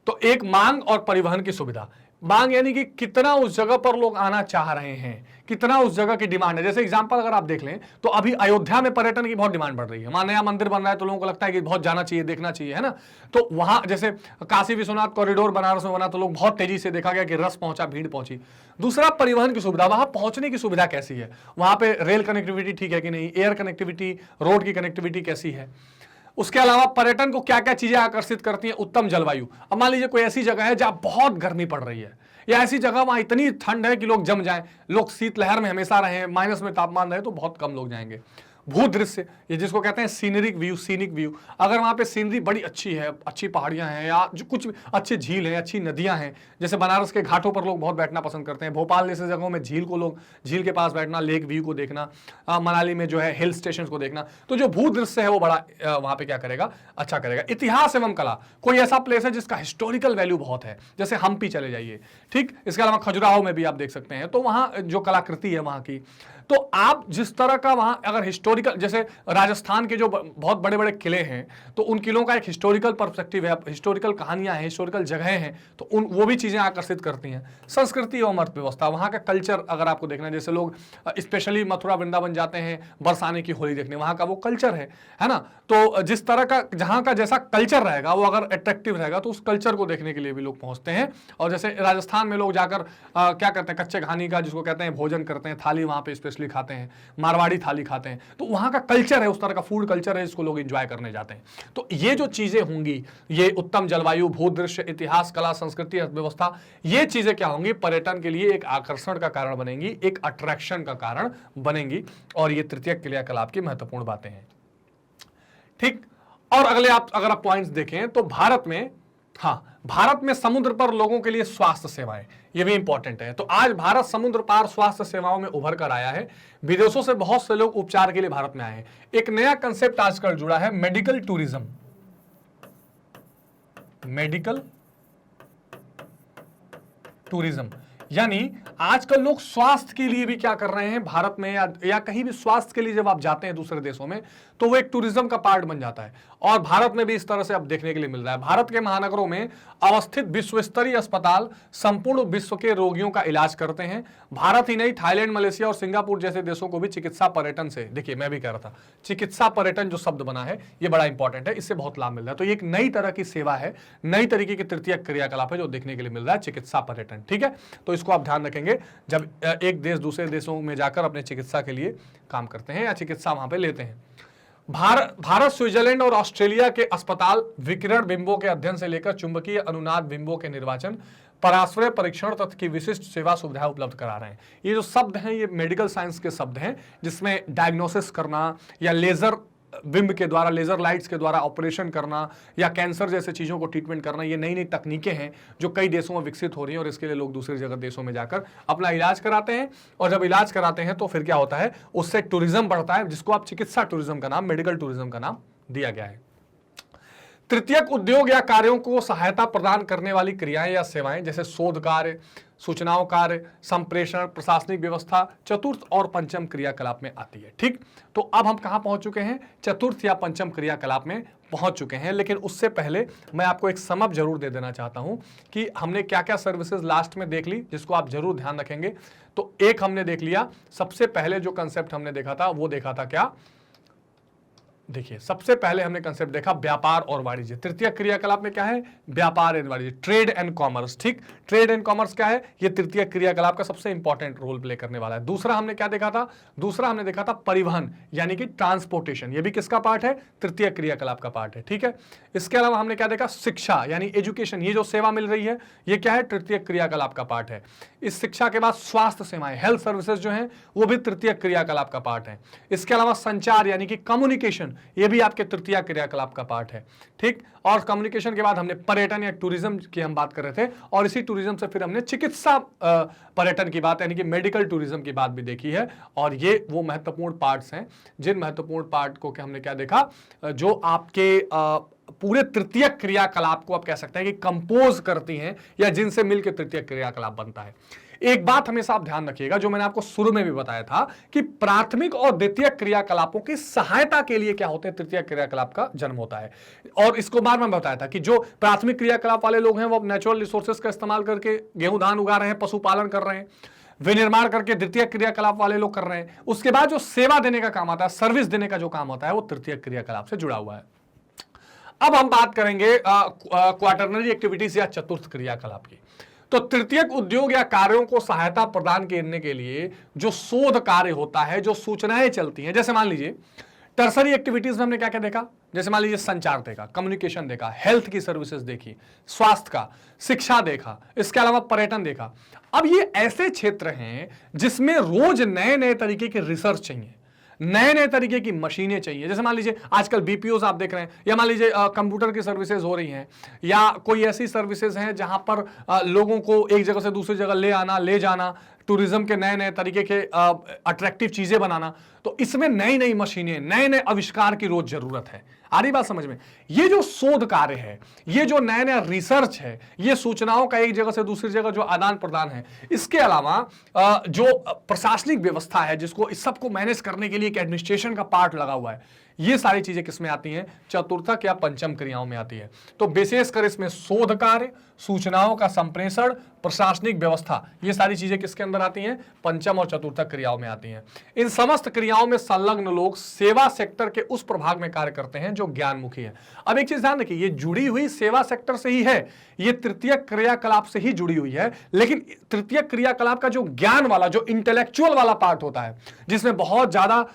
तो एक, मांग और परिवहन की सुविधा। मांग यानी कि कितना उस जगह पर लोग आना चाह रहे हैं, कितना उस जगह की डिमांड है। जैसे एग्जांपल अगर आप देख लें तो अभी अयोध्या में पर्यटन की बहुत डिमांड बढ़ रही है। वहां नया मंदिर बन रहा है तो लोगों को लगता है कि बहुत जाना चाहिए, देखना चाहिए, है ना। तो वहां जैसे काशी विश्वनाथ कॉरिडोर बनारस में बना तो लोग बहुत तेजी से, देखा गया कि रस पहुंचा, भीड़ पहुंची। दूसरा, परिवहन की सुविधा, वहां पहुंचने की सुविधा कैसी है, वहां पे रेल कनेक्टिविटी ठीक है कि नहीं, एयर कनेक्टिविटी, रोड की कनेक्टिविटी कैसी है। उसके अलावा पर्यटन को क्या क्या चीजें आकर्षित करती हैं, उत्तम जलवायु। अब मान लीजिए कोई ऐसी जगह है जहां बहुत गर्मी पड़ रही है, या ऐसी जगह वहां इतनी ठंड है कि लोग जम जाएं, लोग शीतलहर में हमेशा रहें, माइनस में तापमान रहे, तो बहुत कम लोग जाएंगे। भूदृश्य, ये जिसको कहते हैं सीनरिक व्यू, अगर वहां पे सीनरी बड़ी अच्छी है, अच्छी पहाड़ियां हैं, या जो कुछ अच्छी झील है, अच्छी नदियां हैं, जैसे बनारस के घाटों पर लोग बहुत बैठना पसंद करते हैं, भोपाल जैसे जगहों में झील के पास बैठना, लेक व्यू को देखना, मनाली में जो है हिल स्टेशन को देखना, तो जो भूदृश्य है वो बड़ा वहां पे क्या करेगा, अच्छा करेगा। इतिहास एवं कला, कोई ऐसा प्लेस है जिसका हिस्टोरिकल वैल्यू बहुत है, जैसे हम्पी चले जाइए। ठीक, इसके अलावा खजुराहो में भी आप देख सकते हैं, तो वहां जो कलाकृति है वहां की, तो आप जिस तरह का वहां अगर हिस्टोरिकल, जैसे राजस्थान के जो बहुत बड़े बड़े किले हैं, तो उन किलों का एक हिस्टोरिकल पर्सपेक्टिव है, हिस्टोरिकल कहानियां हैं, हिस्टोरिकल जगहें हैं, तो उन वो भी चीजें आकर्षित करती हैं। संस्कृति एवं अर्थव्यवस्था, वहां का कल्चर अगर आपको देखना है, जैसे लोग स्पेशली मथुरा वृंदावन जाते हैं बरसाने की होली देखने, वहां का वो कल्चर है ना। तो जिस तरह का जहां का जैसा कल्चर रहेगा वो अगर अट्रैक्टिव रहेगा तो उस कल्चर को देखने के लिए भी लोग पहुंचते हैं। और जैसे राजस्थान में लोग जाकर क्या करते हैं, कच्चे घानी का जिसको कहते हैं भोजन करते हैं, थाली वहां पे स्पेशली खाते हैं, मारवाड़ी थाली खाते हैं, तो वहां का कल्चर है, उस तरह का फूड कल्चर है जिसको लोग एंजॉय करने जाते हैं। तो ये जो चीजें होंगी, ये उत्तम जलवायु, भूदृश्य, इतिहास, कला, संस्कृति, अर्थव्यवस्था, ये चीजें क्या होंगी, पर्यटन के लिए एक आकर्षण का कारण बनेंगी, एक अट्रैक्शन का कारण बनेंगी। और ये तृतीयक क्रियाकलाप की महत्वपूर्ण बातें हैं। ठीक। और अगले अगर आप पॉइंट्स देखें तो भारत में समुद्र पर लोगों के लिए स्वास्थ्य सेवाएं, ये भी इंपॉर्टेंट है। तो आज भारत समुद्र पार स्वास्थ्य सेवाओं में उभर कर आया है। विदेशों से बहुत से लोग उपचार के लिए भारत में आए हैं। एक नया कंसेप्ट आजकल जुड़ा है, मेडिकल टूरिज्म। मेडिकल टूरिज्म यानी आजकल लोग स्वास्थ्य के लिए भी क्या कर रहे हैं, भारत में या कहीं भी स्वास्थ्य के लिए जब आप जाते हैं दूसरे देशों में, तो वो एक टूरिज्म का पार्ट बन जाता है। और भारत में भी इस तरह से अब देखने के लिए मिल रहा है। भारत के महानगरों में अवस्थित विश्व स्तरीय अस्पताल संपूर्ण विश्व के रोगियों का इलाज करते हैं। भारत ही नहीं, थाईलैंड, मलेशिया और सिंगापुर जैसे देशों को भी चिकित्सा पर्यटन से, देखिए मैं भी कह रहा था, चिकित्सा पर्यटन जो शब्द बना है ये बड़ा इंपॉर्टेंट है, इससे बहुत लाभ मिल रहा है। तो ये एक नई तरह की सेवा है, नई तरीके की तृतीय क्रियाकलाप है जो देखने के लिए मिल रहा है, चिकित्सा पर्यटन। ठीक है, तो इसको आप ध्यान रखेंगे जब एक देश दूसरे देशों में जाकर अपने चिकित्सा के लिए काम करते हैं या चिकित्सा वहां पे लेते हैं। भारत, स्विट्जरलैंड और ऑस्ट्रेलिया के अस्पताल विकिरण बिंबों के अध्ययन से लेकर चुंबकीय अनुनाद बिंबों के निर्वाचन, पराश्रय परीक्षण तथा की विशिष्ट सेवा सुविधाएं उपलब्ध करा रहे हैं। ये जो शब्द हैं ये मेडिकल साइंस के शब्द हैं, जिसमें डायग्नोसिस करना या लेजर बिंब के द्वारा, लेजर लाइट्स के द्वारा ऑपरेशन करना या कैंसर जैसे चीजों को ट्रीटमेंट करना, ये नई नई तकनीकें हैं जो कई देशों में विकसित हो रही हैं। और इसके लिए लोग दूसरी जगह देशों में जाकर अपना इलाज कराते हैं। और जब इलाज कराते हैं तो फिर क्या होता है, उससे टूरिज्म बढ़ता है, जिसको आप चिकित्सा टूरिज्म का नाम, मेडिकल टूरिज्म का नाम दिया गया है। तृतीयक उद्योग या कार्यों को सहायता प्रदान करने वाली क्रियाएं या सेवाएं, जैसे शोध कार्य, सूचनाओं कार्य, संप्रेषण, प्रशासनिक व्यवस्था, चतुर्थ और पंचम क्रियाकलाप में आती है। ठीक, तो अब हम कहां पहुंच चुके हैं, चतुर्थ या पंचम क्रियाकलाप में पहुंच चुके हैं। लेकिन उससे पहले मैं आपको एक समअप जरूर दे देना चाहता हूं कि हमने क्या क्या सर्विसेज लास्ट में देख ली, जिसको आप जरूर ध्यान रखेंगे। तो एक हमने देख लिया, सबसे पहले जो कंसेप्ट हमने देखा था वो देखा था क्या, देखिए सबसे पहले हमने कंसेप्ट देखा व्यापार और वाणिज्य। तृतीय क्रियाकलाप में क्या है, व्यापार एंड वाणिज्य, ट्रेड एंड कॉमर्स। ठीक, ट्रेड एंड कॉमर्स क्या है, ये तृतीय क्रियाकलाप का सबसे इंपॉर्टेंट रोल प्ले करने वाला है। दूसरा हमने क्या देखा था, दूसरा हमने देखा था परिवहन यानी कि ट्रांसपोर्टेशन, ये भी किसका पार्ट है, तृतीय क्रियाकलाप का पार्ट है। ठीक है, इसके अलावा हमने क्या देखा, शिक्षा यानी एजुकेशन, ये जो सेवा मिल रही है ये क्या है, तृतीय क्रियाकलाप का पार्ट है। इस शिक्षा के बाद स्वास्थ्य सेवाएं, हेल्थ सर्विसेज जो हैं वो भी तृतीय क्रियाकलाप का पार्ट है। इसके अलावा संचार यानी कि कम्युनिकेशन, ये भी आपके तृतीय क्रियाकलाप का पार्ट है। ठीक, और कम्युनिकेशन के बाद हमने पर्यटन या टूरिज्म की हम बात कर रहे थे, और इसी टूरिज्म से फिर हमने चिकित्सा पर्यटन की बात यानी कि मेडिकल टूरिज्म की बात भी देखी है। और ये वो महत्वपूर्ण पार्ट्स हैं, जिन महत्वपूर्ण पार्ट को हमने क्या देखा, जो आपके पूरे तृतीय क्रियाकलाप को आप कह सकते हैं कि कंपोज करती हैं या जिनसे मिलकर तृतीय क्रियाकलाप बनता है। एक बात हमेशा आप ध्यान रखिएगा, जो मैंने आपको शुरू में भी बताया था कि प्राथमिक और द्वितीय क्रियाकलापों की सहायता के लिए क्या होते हैं, तृतीय क्रियाकलाप का जन्म होता है। और इसको बार में बताया था कि जो प्राथमिक क्रियाकलाप वाले लोग हैं वो नेचुरल रिसोर्सेज का इस्तेमाल करके गेहूं धान उगा रहे हैं, पशुपालन कर रहे हैं, विनिर्माण करके द्वितीय क्रियाकलाप वाले लोग कर रहे हैं। उसके बाद जो सेवा देने का काम आता है, सर्विस देने का जो काम होता है, वो तृतीय क्रियाकलाप से जुड़ा हुआ है। अब हम बात करेंगे क्वाटरनरी एक्टिविटीज या चतुर्थ क्रियाकलाप की। तो तृतीयक उद्योग या कार्यों को सहायता प्रदान करने के लिए जो शोध कार्य होता है, जो सूचनाएं चलती हैं, जैसे मान लीजिए टर्सरी एक्टिविटीज में हमने क्या क्या देखा, जैसे मान लीजिए संचार देखा, कम्युनिकेशन देखा, हेल्थ की सर्विसेज देखी, स्वास्थ्य का, शिक्षा देखा, इसके अलावा पर्यटन देखा। अब ये ऐसे क्षेत्र हैं जिसमें रोज नए नए तरीके के रिसर्च चाहिए, नए नए तरीके की मशीनें चाहिए। जैसे मान लीजिए आजकल बीपीओज आप देख रहे हैं, या मान लीजिए कंप्यूटर की सर्विसेज हो रही हैं, या कोई ऐसी सर्विसेज हैं जहां पर लोगों को एक जगह से दूसरी जगह ले आना ले जाना, टूरिज्म के नए नए तरीके के अट्रैक्टिव चीजें बनाना, तो इसमें नई नई मशीनें, नए नए आविष्कार की रोज जरूरत है। आ रही बात समझ में? ये जो शोध कार्य है, ये जो नया नया रिसर्च है, ये सूचनाओं का एक जगह से दूसरी जगह जो आदान प्रदान है, इसके अलावा जो प्रशासनिक व्यवस्था है जिसको इस सबको मैनेज करने के लिए एक एडमिनिस्ट्रेशन का पार्ट लगा हुआ है, ये सारी चीजें किसमें आती हैं? चतुर्थक या पंचम क्रियाओं में आती है। तो विशेषकर इसमें शोध कार्य, सूचनाओं का संप्रेषण, प्रशासनिक व्यवस्था, ये सारी चीजें किसके अंदर आती हैं? पंचम और चतुर्थक क्रियाओं में आती हैं। इन समस्त क्रियाओं में संलग्न लोग सेवा सेक्टर के उस प्रभाग में कार्य करते हैं जो ज्ञानमुखी है। अब एक चीज ध्यान रखिए, ये जुड़ी हुई सेवा सेक्टर से ही है, ये तृतीय क्रियाकलाप से ही जुड़ी हुई है, लेकिन तृतीय क्रियाकलाप का जो ज्ञान वाला, जो इंटेलेक्चुअल वाला पार्ट होता है, जिसमें बहुत ज्यादा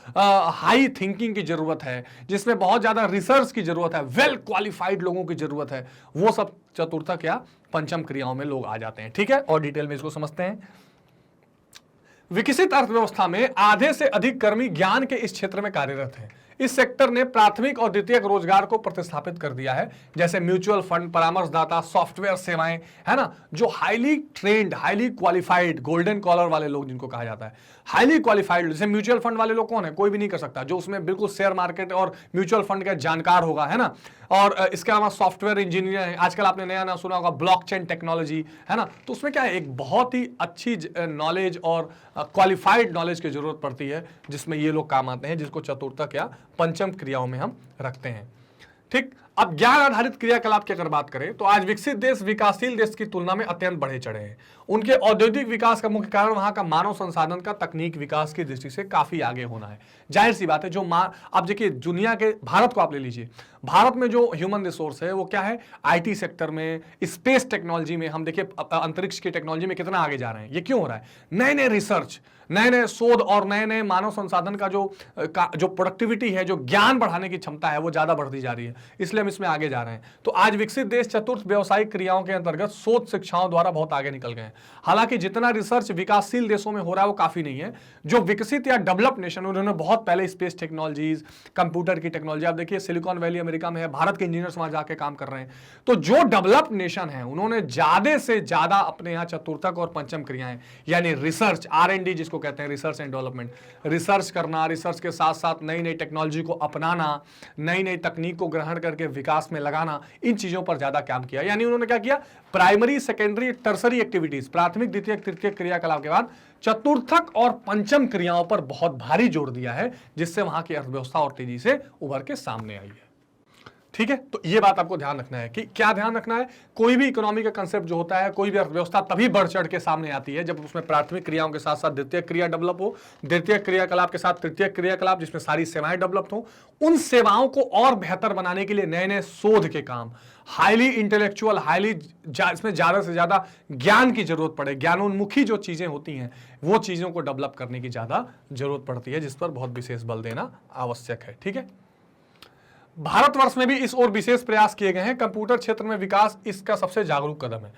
हाई थिंकिंग की जरूरत है, जिसमें बहुत ज्यादा रिसर्च की जरूरत है, वेल क्वालिफाइड लोगों की जरूरत है, वो सब चतुर्थक या पंचम क्रियाओं में लोग आ जाते हैं। ठीक है, और डिटेल में इसको समझते हैं। विकसित अर्थव्यवस्था में आधे से अधिक कर्मी ज्ञान के इस क्षेत्र में कार्यरत हैं। इस सेक्टर ने प्राथमिक और द्वितीयक रोजगार को प्रतिस्थापित कर दिया है, जैसे म्यूचुअल फंड, परामर्शदाता, सॉफ्टवेयर सेवाएं, है ना, जो highly trained, highly qualified, golden collar वाले लोग जिनको कहा जाता है, हाईली क्वालिफाइड। जैसे म्यूचुअल फंड वाले लोग कौन है? कोई भी नहीं कर सकता जो उसमें बिल्कुल शेयर मार्केट और म्यूचुअल फंड का जानकार होगा, है ना। और इसके अलावा सॉफ्टवेयर इंजीनियर है, आजकल आपने नया नया सुना होगा ब्लॉकचेन टेक्नोलॉजी, है ना। तो उसमें क्या है, एक बहुत ही अच्छी नॉलेज और क्वालिफाइड नॉलेज की जरूरत पड़ती है, जिसमें ये लोग काम आते हैं, जिसको चतुर्थक या पंचम क्रियाओं में हम रखते हैं। ठीक, अब ज्ञान आधारित क्रियाकलाप की अगर बात करें तो आज विकसित देश विकासशील देश की तुलना में अत्यंत बढ़े चढ़े हैं। उनके औद्योगिक विकास का मुख्य कारण वहां का मानव संसाधन का तकनीक विकास की दृष्टि से काफी आगे होना है। जाहिर सी बात है, जो अब देखिए दुनिया के, भारत को आप ले लीजिए, भारत में जो ह्यूमन रिसोर्स है वो क्या है? आईटी सेक्टर में, स्पेस टेक्नोलॉजी में, हम देखिए अंतरिक्ष की टेक्नोलॉजी में कितना आगे जा रहे हैं। ये क्यों हो रहा है? नए नए रिसर्च, नए नए शोध और नए नए मानव संसाधन का जो प्रोडक्टिविटी है, जो ज्ञान बढ़ाने की क्षमता है, वो ज्यादा बढ़ती जा रही है, इसलिए हम इसमें आगे जा रहे हैं। तो आज विकसित देश चतुर्थ व्यावसायिक क्रियाओं के अंतर्गत शोध शिक्षाओं द्वारा बहुत आगे निकल गए हैं। हालांकि जितना रिसर्च विकासशील देशों में हो रहा है वो काफी नहीं है। जो विकसित या डेवलप नेशन, उन्होंने बहुत पहले स्पेस टेक्नोलॉजीज, कंप्यूटर की टेक्नोलॉजी, आप देखिए सिलिकॉन वैली अमेरिका में है, भारत के इंजीनियर्स वहां जाके काम कर रहे हैं। तो जो डेवलप नेशन है उन्होंने ज्यादा से ज्यादा अपने यहाँ चतुर्थक और पंचम क्रियाएं, यानी रिसर्च, R&D जिसको कहते हैं, रिसर्च एंड डेवलपमेंट, रिसर्च करना, रिसर्च के साथ साथ नई नई टेक्नोलॉजी को अपनाना, नई नई तकनीक को ग्रहण करके विकास में लगाना, इन चीजों पर ज्यादा काम किया। यानी उन्होंने क्या किया? प्राइमरी, सेकेंडरी, टर्सरी एक्टिविटीज, प्राथमिक, द्वितीयक, तृतीयक क्रियाकलाप के बाद चतुर्थक और पंचम क्रियाओं पर बहुत भारी जोर दिया है, जिससे वहां की अर्थव्यवस्था और तेजी से उभर के सामने आई है। ठीक है, तो ये बात आपको ध्यान रखना है कि क्या ध्यान रखना है, कोई भी इकोनॉमी का कंसेप्ट जो होता है, कोई भी अर्थव्यवस्था तभी बढ़ चढ़ के सामने आती है जब उसमें प्राथमिक क्रियाओं के साथ साथ द्वितीय क्रिया डेवलप हो, द्वितीय क्रियाकलाप के साथ तृतीय क्रियाकलाप जिसमें सारी सेवाएं डेवलप हो। उन सेवाओं को और बेहतर बनाने के लिए नए नए शोध के काम, हाईली इंटेलेक्चुअल, इसमें ज्यादा से ज्यादा ज्ञान की जरूरत पड़े, ज्ञानोन्मुखी जो चीजें होती हैं वो चीजों को डेवलप करने की ज्यादा जरूरत पड़ती है, जिस पर बहुत विशेष बल देना आवश्यक है। ठीक है, भारतवर्ष में भी इस ओर विशेष प्रयास किए गए हैं। कंप्यूटर क्षेत्र में विकास इसका सबसे जागरूक कदम है।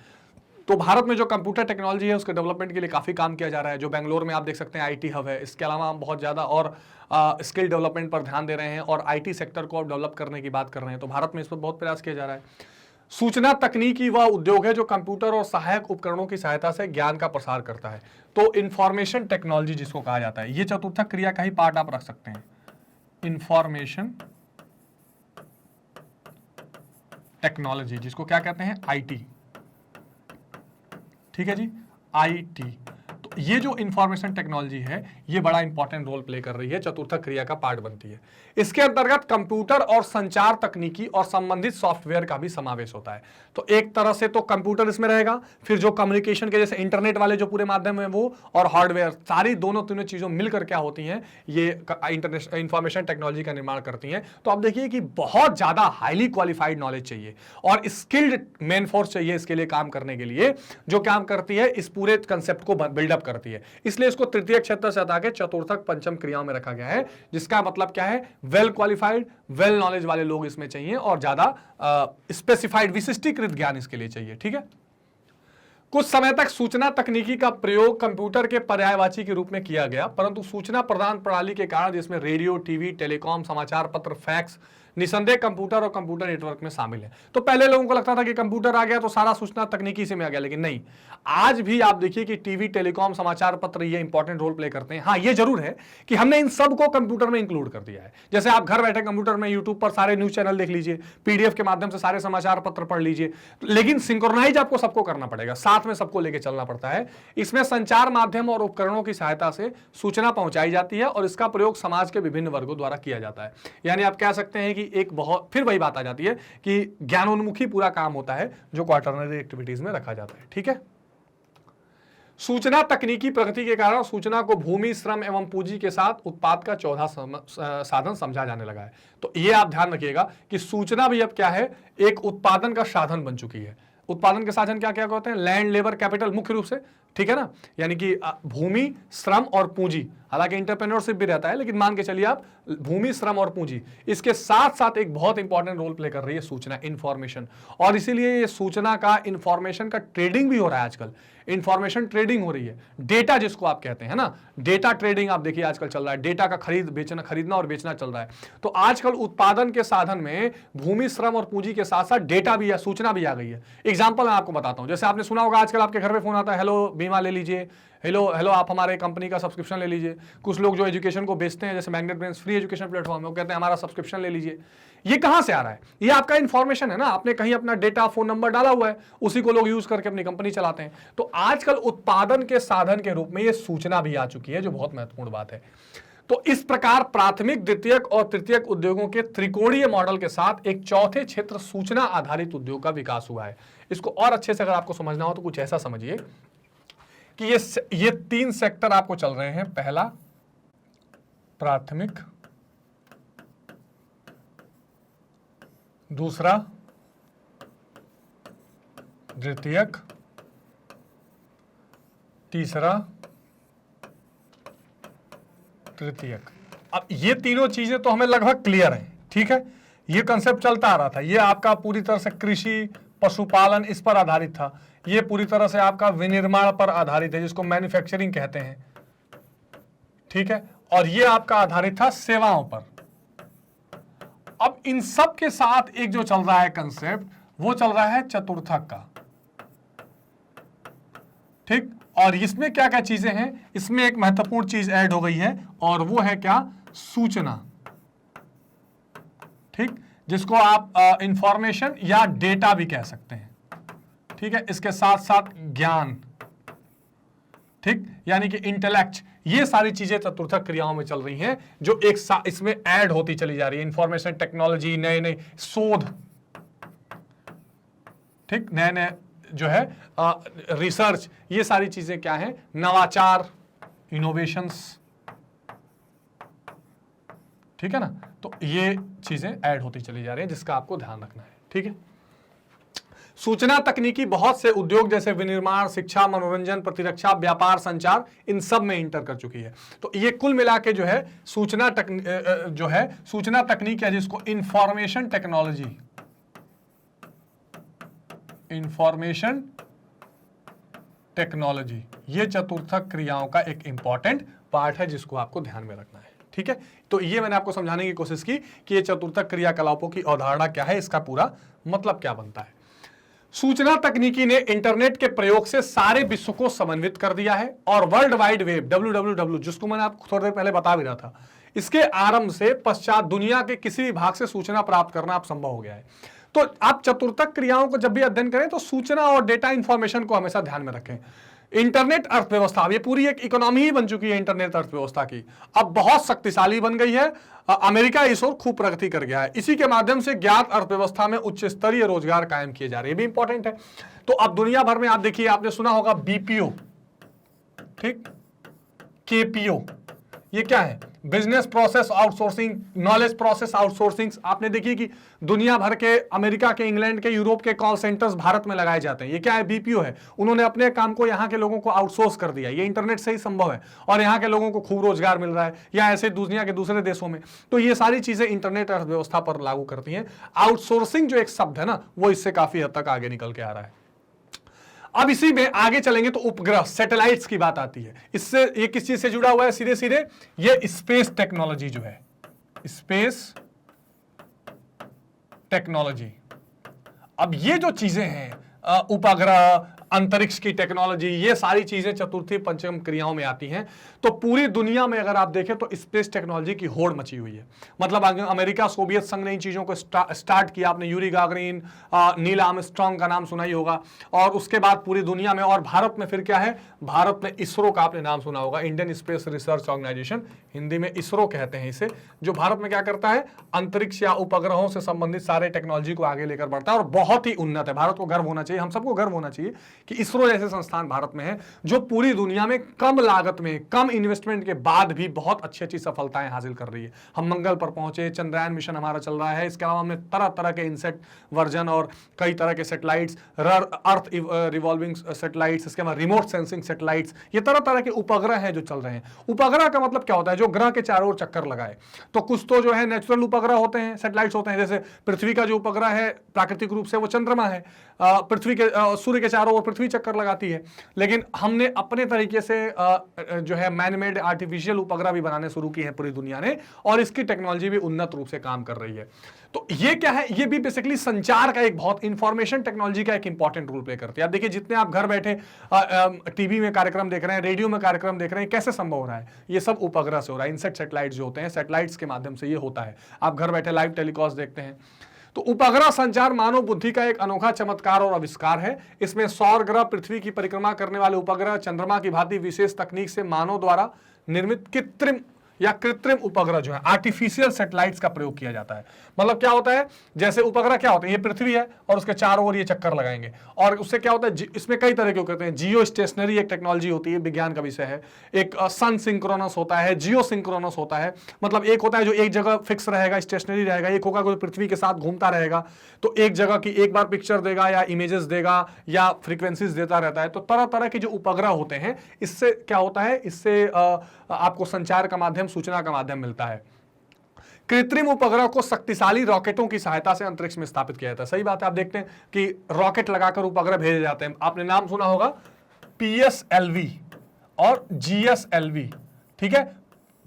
तो भारत में जो कंप्यूटर टेक्नोलॉजी है उसके डेवलपमेंट के लिए काफी काम किया जा रहा है। जो बेंगलोर में आप देख सकते हैं आईटी हब है। इसके अलावा हम बहुत ज्यादा और स्किल डेवलपमेंट पर ध्यान दे रहे हैं और आईटी सेक्टर को डेवलप करने की बात कर रहे हैं। तो भारत में इस पर बहुत प्रयास किया जा रहा है। सूचना तकनीकी वह उद्योग है जो कंप्यूटर और सहायक उपकरणों की सहायता से ज्ञान का प्रसार करता है। तो इंफॉर्मेशन टेक्नोलॉजी जिसको कहा जाता है, ये चतुर्थक क्रिया का ही पार्ट आप रख सकते हैं, इंफॉर्मेशन टेक्नोलॉजी, जिसको क्या कहते हैं? आईटी। ठीक है जी, आईटी। तो ये जो इंफॉर्मेशन टेक्नोलॉजी है ये बड़ा इंपॉर्टेंट रोल प्ले कर रही है, चतुर्थक क्रिया का पार्ट बनती है। इसके अंतर्गत कंप्यूटर और संचार तकनीकी और संबंधित सॉफ्टवेयर का भी समावेश होता है। तो एक तरह से तो कंप्यूटर इसमें रहेगा, फिर जो कम्युनिकेशन के जैसे इंटरनेट वाले जो पूरे माध्यम है वो, और हार्डवेयर, सारी दोनों तीनों चीजों मिलकर क्या होती हैं, ये इंफॉर्मेशन टेक्नोलॉजी का निर्माण करती हैं। तो आप देखिए कि बहुत ज्यादा हाईली क्वालिफाइड नॉलेज चाहिए और स्किल्ड मैन फोर्स चाहिए इसके लिए काम करने के लिए, जो काम करती है इस पूरे कंसेप्ट को बिल्डअप करती है। इसलिए इसको तृतीय क्षेत्र से हटा के चतुर्थक पंचम क्रियाओं में रखा गया है, जिसका मतलब क्या है? वेल क्वालिफाइड, वेल नॉलेज वाले लोग इसमें चाहिए और ज्यादा स्पेसिफाइड, विशिष्टीकृत ज्ञान इसके लिए चाहिए। ठीक है, कुछ समय तक सूचना तकनीकी का प्रयोग कंप्यूटर के पर्यायवाची के रूप में किया गया, परंतु सूचना प्रदान प्रणाली के कारण, जिसमें रेडियो, टीवी, टेलीकॉम, समाचार पत्र, फैक्स, निसंदेह कंप्यूटर और कंप्यूटर नेटवर्क में शामिल है। तो पहले लोगों को लगता था कि कंप्यूटर आ गया तो सारा सूचना तकनीकी से में आ गया, लेकिन नहीं, आज भी आप देखिए कि टीवी, टेलीकॉम, समाचार पत्र ये इंपॉर्टेंट रोल प्ले करते हैं। हाँ, ये जरूर है कि हमने इन सबको कंप्यूटर में इंक्लूड कर दिया है। जैसे आप घर बैठे कंप्यूटर में यूट्यूब पर सारे न्यूज चैनल देख लीजिए, पीडीएफ के माध्यम से सारे समाचार पत्र पढ़ लीजिए, लेकिन सिंक्रोनाइज आपको सबको करना पड़ेगा, साथ में सबको लेके चलना पड़ता है। इसमें संचार माध्यम और उपकरणों की सहायता से सूचना पहुंचाई जाती है और इसका प्रयोग समाज के विभिन्न वर्गों द्वारा किया जाता है। यानी आप कह सकते हैं कि एक बहुत, फिर वही बात आ जाती है कि ज्ञानोन्मुखी पूरा काम होता है जो क्वार्टरनरी एक्टिविटीज में रखा जाता है। ठीक है। सूचना तकनीकी प्रगति के कारण सूचना को भूमि, श्रम एवं पूंजी के साथ उत्पाद का चौथा साधन समझा जाने लगा है। तो ये आप ध्यान रखिएगा कि सूचना भी अब क्या है, एक उत्पादन का साधन बन चुकी है। उत्पादन के साधन क्या क्या होते हैं? लैंड, लेबर, कैपिटल मुख्य रूप से, ठीक है ना, यानी कि भूमि, श्रम और पूंजी। हालांकि एंटरप्रेन्योरशिप भी रहता है, लेकिन मान के चलिए आप भूमि, श्रम और पूंजी, इसके साथ साथ एक बहुत इंपॉर्टेंट रोल प्ले कर रही है सूचना, इंफॉर्मेशन। और इसीलिए ये सूचना का, इंफॉर्मेशन का ट्रेडिंग भी हो रहा है आजकल। इंफॉर्मेशन ट्रेडिंग हो रही है, डेटा जिसको आप कहते हैं ना, डेटा ट्रेडिंग आप देखिए आजकल चल रहा है, डेटा का खरीदना और बेचना चल रहा है। तो आजकल उत्पादन के साधन में भूमि, श्रम और पूंजी के साथ साथ डेटा भी है, सूचना भी आ गई है। एग्जाम्पल मैं आपको बताता हूं, जैसे आपने सुना होगा आजकल आपके घर में फोन आता है, हेलो बीमा ले लीजिए, हेलो आप हमारे कंपनी का सब्सक्रिप्शन ले लीजिए। कुछ लोग जो एजुकेशन को बेचते हैं, जैसे magnet brains free education platform है, वो कहते हैं हमारा सब्सक्रिप्शन ले लीजिए। ये कहां से आ रहा है? ये आपका इंफॉर्मेशन है ना, आपने कहीं अपना डेटा, फोन नंबर डाला हुआ है, उसी को लोग यूज करके अपनी कंपनी चलाते हैं। तो आजकल उत्पादन के साधन के रूप में ये सूचना भी आ चुकी है, जो बहुत महत्वपूर्ण बात है। तो इस प्रकार प्राथमिक, द्वितीयक और तृतीयक उद्योगों के त्रिकोणीय मॉडल के साथ एक चौथे क्षेत्र सूचना आधारित उद्योग का विकास हुआ है। इसको और अच्छे से अगर आपको समझना हो तो कुछ ऐसा समझिए कि ये 3 सेक्टर आपको चल रहे हैं। पहला प्राथमिक, दूसरा द्वितीयक, तीसरा तृतीयक। अब ये तीनों चीजें तो हमें लगभग क्लियर हैं, ठीक है। ये कंसेप्ट चलता आ रहा था, ये आपका पूरी तरह से कृषि, पशुपालन इस पर आधारित था। ये पूरी तरह से आपका विनिर्माण पर आधारित है, जिसको मैन्युफैक्चरिंग कहते हैं, ठीक है। और ये आपका आधारित था सेवाओं पर। अब इन सब के साथ एक जो चल रहा है कंसेप्ट, वो चल रहा है चतुर्थक का, ठीक। और इसमें क्या क्या चीजें हैं? इसमें एक महत्वपूर्ण चीज ऐड हो गई है, और वो है क्या? सूचना, ठीक, जिसको आप इंफॉर्मेशन या डेटा भी कह सकते हैं, ठीक है। इसके साथ साथ ज्ञान, ठीक, यानी कि इंटेलेक्ट। ये सारी चीजें चतुर्थक क्रियाओं में चल रही हैं, जो एक साथ इसमें ऐड होती चली जा रही है। इंफॉर्मेशन टेक्नोलॉजी, नए नए शोध, ठीक, नए नए जो है रिसर्च, ये सारी चीजें क्या है? नवाचार, इनोवेशंस, ठीक है ना। तो ये चीजें ऐड होती चली जा रही हैं, जिसका आपको ध्यान रखना है, ठीक है। सूचना तकनीकी बहुत से उद्योग जैसे विनिर्माण, शिक्षा, मनोरंजन, प्रतिरक्षा, व्यापार, संचार, इन सब में इंटर कर चुकी है। तो ये कुल मिला के जो है सूचना तकनीक है, जिसको इंफॉर्मेशन टेक्नोलॉजी, इंफॉर्मेशन टेक्नोलॉजी, ये चतुर्थक क्रियाओं का एक इंपॉर्टेंट पार्ट है, जिसको आपको ध्यान में रखना है, ठीक है। तो ये मैंने आपको समझाने की कोशिश की कि ये चतुर्थक क्रियाकलापों की अवधारणा क्या है, इसका पूरा मतलब क्या बनता है। सूचना तकनीकी ने इंटरनेट के प्रयोग से सारे विश्व को समन्वित कर दिया है, और वर्ल्ड वाइड वेब, WWW, जिसको मैंने आपको थोड़ी देर पहले बता भी रहा था, इसके आरंभ से पश्चात दुनिया के किसी भी भाग से सूचना प्राप्त करना अब संभव हो गया है। तो आप चतुर्थक क्रियाओं को जब भी अध्ययन करें तो सूचना और डेटा इंफॉर्मेशन को हमेशा ध्यान में रखें। इंटरनेट अर्थव्यवस्था, ये पूरी एक इकोनॉमी ही बन चुकी है इंटरनेट अर्थव्यवस्था की, अब बहुत शक्तिशाली बन गई है। अमेरिका इस ओर खूब प्रगति कर गया है। इसी के माध्यम से ज्ञात अर्थव्यवस्था में उच्च स्तरीय रोजगार कायम किए जा रहे हैं, भी इंपॉर्टेंट है। तो अब दुनिया भर में आप देखिए, आपने सुना होगा BPO, ठीक, KPO, ये क्या है? Business process outsourcing, knowledge process outsourcing. आपने देखिए कि दुनिया भर के, अमेरिका के, इंग्लैंड के, यूरोप के कॉल सेंटर्स भारत में लगाए जाते हैं। ये क्या है? BPO है। उन्होंने अपने काम को यहाँ के लोगों को आउटसोर्स कर दिया। ये इंटरनेट से ही संभव है, और यहाँ के लोगों को खूब रोजगार मिल रहा है, या ऐसे दुनिया के दूसरे देशों में। तो ये सारी चीजें इंटरनेट अर्थव्यवस्था पर लागू करती हैं। आउटसोर्सिंग जो एक शब्द है ना, वो इससे काफी हद तक आगे निकल के आ रहा है। अब इसी में आगे चलेंगे तो उपग्रह, सैटेलाइट्स की बात आती है। इससे ये किस चीज से जुड़ा हुआ है? सीधे सीधे ये स्पेस टेक्नोलॉजी जो है, स्पेस टेक्नोलॉजी। अब ये जो चीजें हैं, उपग्रह, अंतरिक्ष की टेक्नोलॉजी, ये सारी चीजें चतुर्थी पंचम क्रियाओं में आती हैं। तो पूरी दुनिया में अगर आप देखें तो स्पेस टेक्नोलॉजी की होड़ मची हुई है। मतलब अमेरिका, सोवियत संघ ने इन चीजों को स्टार्ट किया। आपने यूरी गागरिन, नील आर्मस्ट्रांग का नाम सुना ही होगा। और उसके बाद पूरी दुनिया में, और भारत में फिर क्या है, भारत में इसरो का आपने नाम सुना होगा, Indian space research organisation, Hindi में इसरो कहते हैं इसे, जो भारत में क्या करता है, अंतरिक्ष या उपग्रहों से संबंधित सारे टेक्नोलॉजी को आगे लेकर बढ़ता है और बहुत ही उन्नत है। भारत को गर्व होना चाहिए, हम सबको गर्व होना चाहिए कि इसरो जैसे संस्थान भारत में है, जो पूरी दुनिया में कम लागत में, कम इन्वेस्टमेंट के बाद भी बहुत अच्छी अच्छी सफलताएं हासिल कर रही है। हम मंगल पर पहुंचे, चंद्रयान मिशन हमारा चल रहा है। इसके अलावा हमने तरह तरह के इनसेट वर्जन और कई तरह के सैटेलाइट्स, अर्थ रिवॉल्विंग सैटेलाइट्स, इसके बाद रिमोट सेंसिंग सैटेलाइट्स, ये तरह तरह के उपग्रह हैं जो चल रहे हैं। उपग्रह का मतलब क्या होता है, जो ग्रह के चारों ओर चक्कर लगाए। तो कुछ तो जो है नेचुरल उपग्रह होते हैं, सैटेलाइट्स होते हैं, जैसे पृथ्वी का जो उपग्रह है प्राकृतिक रूप से वो चंद्रमा है, पृथ्वी के सूर्य के चारों ओर पृथ्वी चक्कर लगाती है। लेकिन हमने अपने तरीके से जो है मैन मेड आर्टिफिशियल उपग्रह भी बनाने शुरू किए हैं पूरी दुनिया ने, और इसकी टेक्नोलॉजी भी उन्नत रूप से काम कर रही है। तो ये क्या है, ये भी बेसिकली संचार का एक बहुत, इंफॉर्मेशन टेक्नोलॉजी का एक इंपॉर्टेंट रोल प्ले करती है। आप देखिए जितने आप घर बैठे टीवी में कार्यक्रम देख रहे हैं, रेडियो में कार्यक्रम देख रहे हैं, कैसे संभव हो रहा है, ये सब उपग्रह से हो रहा है। इनसेट सैटेलाइट जो होते हैं, सैटेलाइट्स के माध्यम से ये होता है। आप घर बैठे लाइव टेलीकास्ट देखते हैं। तो उपग्रह संचार मानव बुद्धि का एक अनोखा चमत्कार और आविष्कार है। इसमें सौर ग्रह, पृथ्वी की परिक्रमा करने वाले उपग्रह, चंद्रमा की भांति विशेष तकनीक से मानव द्वारा निर्मित कृत्रिम उपग्रह जो है, आर्टिफिशियल सैटेलाइट्स का प्रयोग किया जाता है। मतलब क्या होता है, जैसे उपग्रह क्या होते हैं, ये पृथ्वी है और उसके चारों ओर ये चक्कर लगाएंगे, और उससे क्या होता है, इसमें कई तरह के करते हैं। जियो स्टेशनरी एक टेक्नोलॉजी होती है, विज्ञान का विषय है। एक सन सिंक्रोनस होता है, जियो सिंक्रोनस होता है। मतलब एक होता है जो एक जगह फिक्स रहेगा, स्टेशनरी रहेगा, एक होगा जो पृथ्वी के साथ घूमता रहेगा, तो एक जगह की एक बार पिक्चर देगा या इमेजेस देगा या फ्रीक्वेंसीज देता रहता है। तो तरह तरह के जो उपग्रह होते हैं, इससे क्या होता है, इससे आपको संचार का माध्यम, सूचना का माध्यम मिलता है। कृत्रिम उपग्रह को शक्तिशाली रॉकेटों की सहायता से अंतरिक्ष में स्थापित किया जाता है। सही बात है, आप देखते हैं कि रॉकेट लगाकर उपग्रह भेजे जाते हैं। आपने नाम सुना होगा PSLV और GSLV, ठीक है,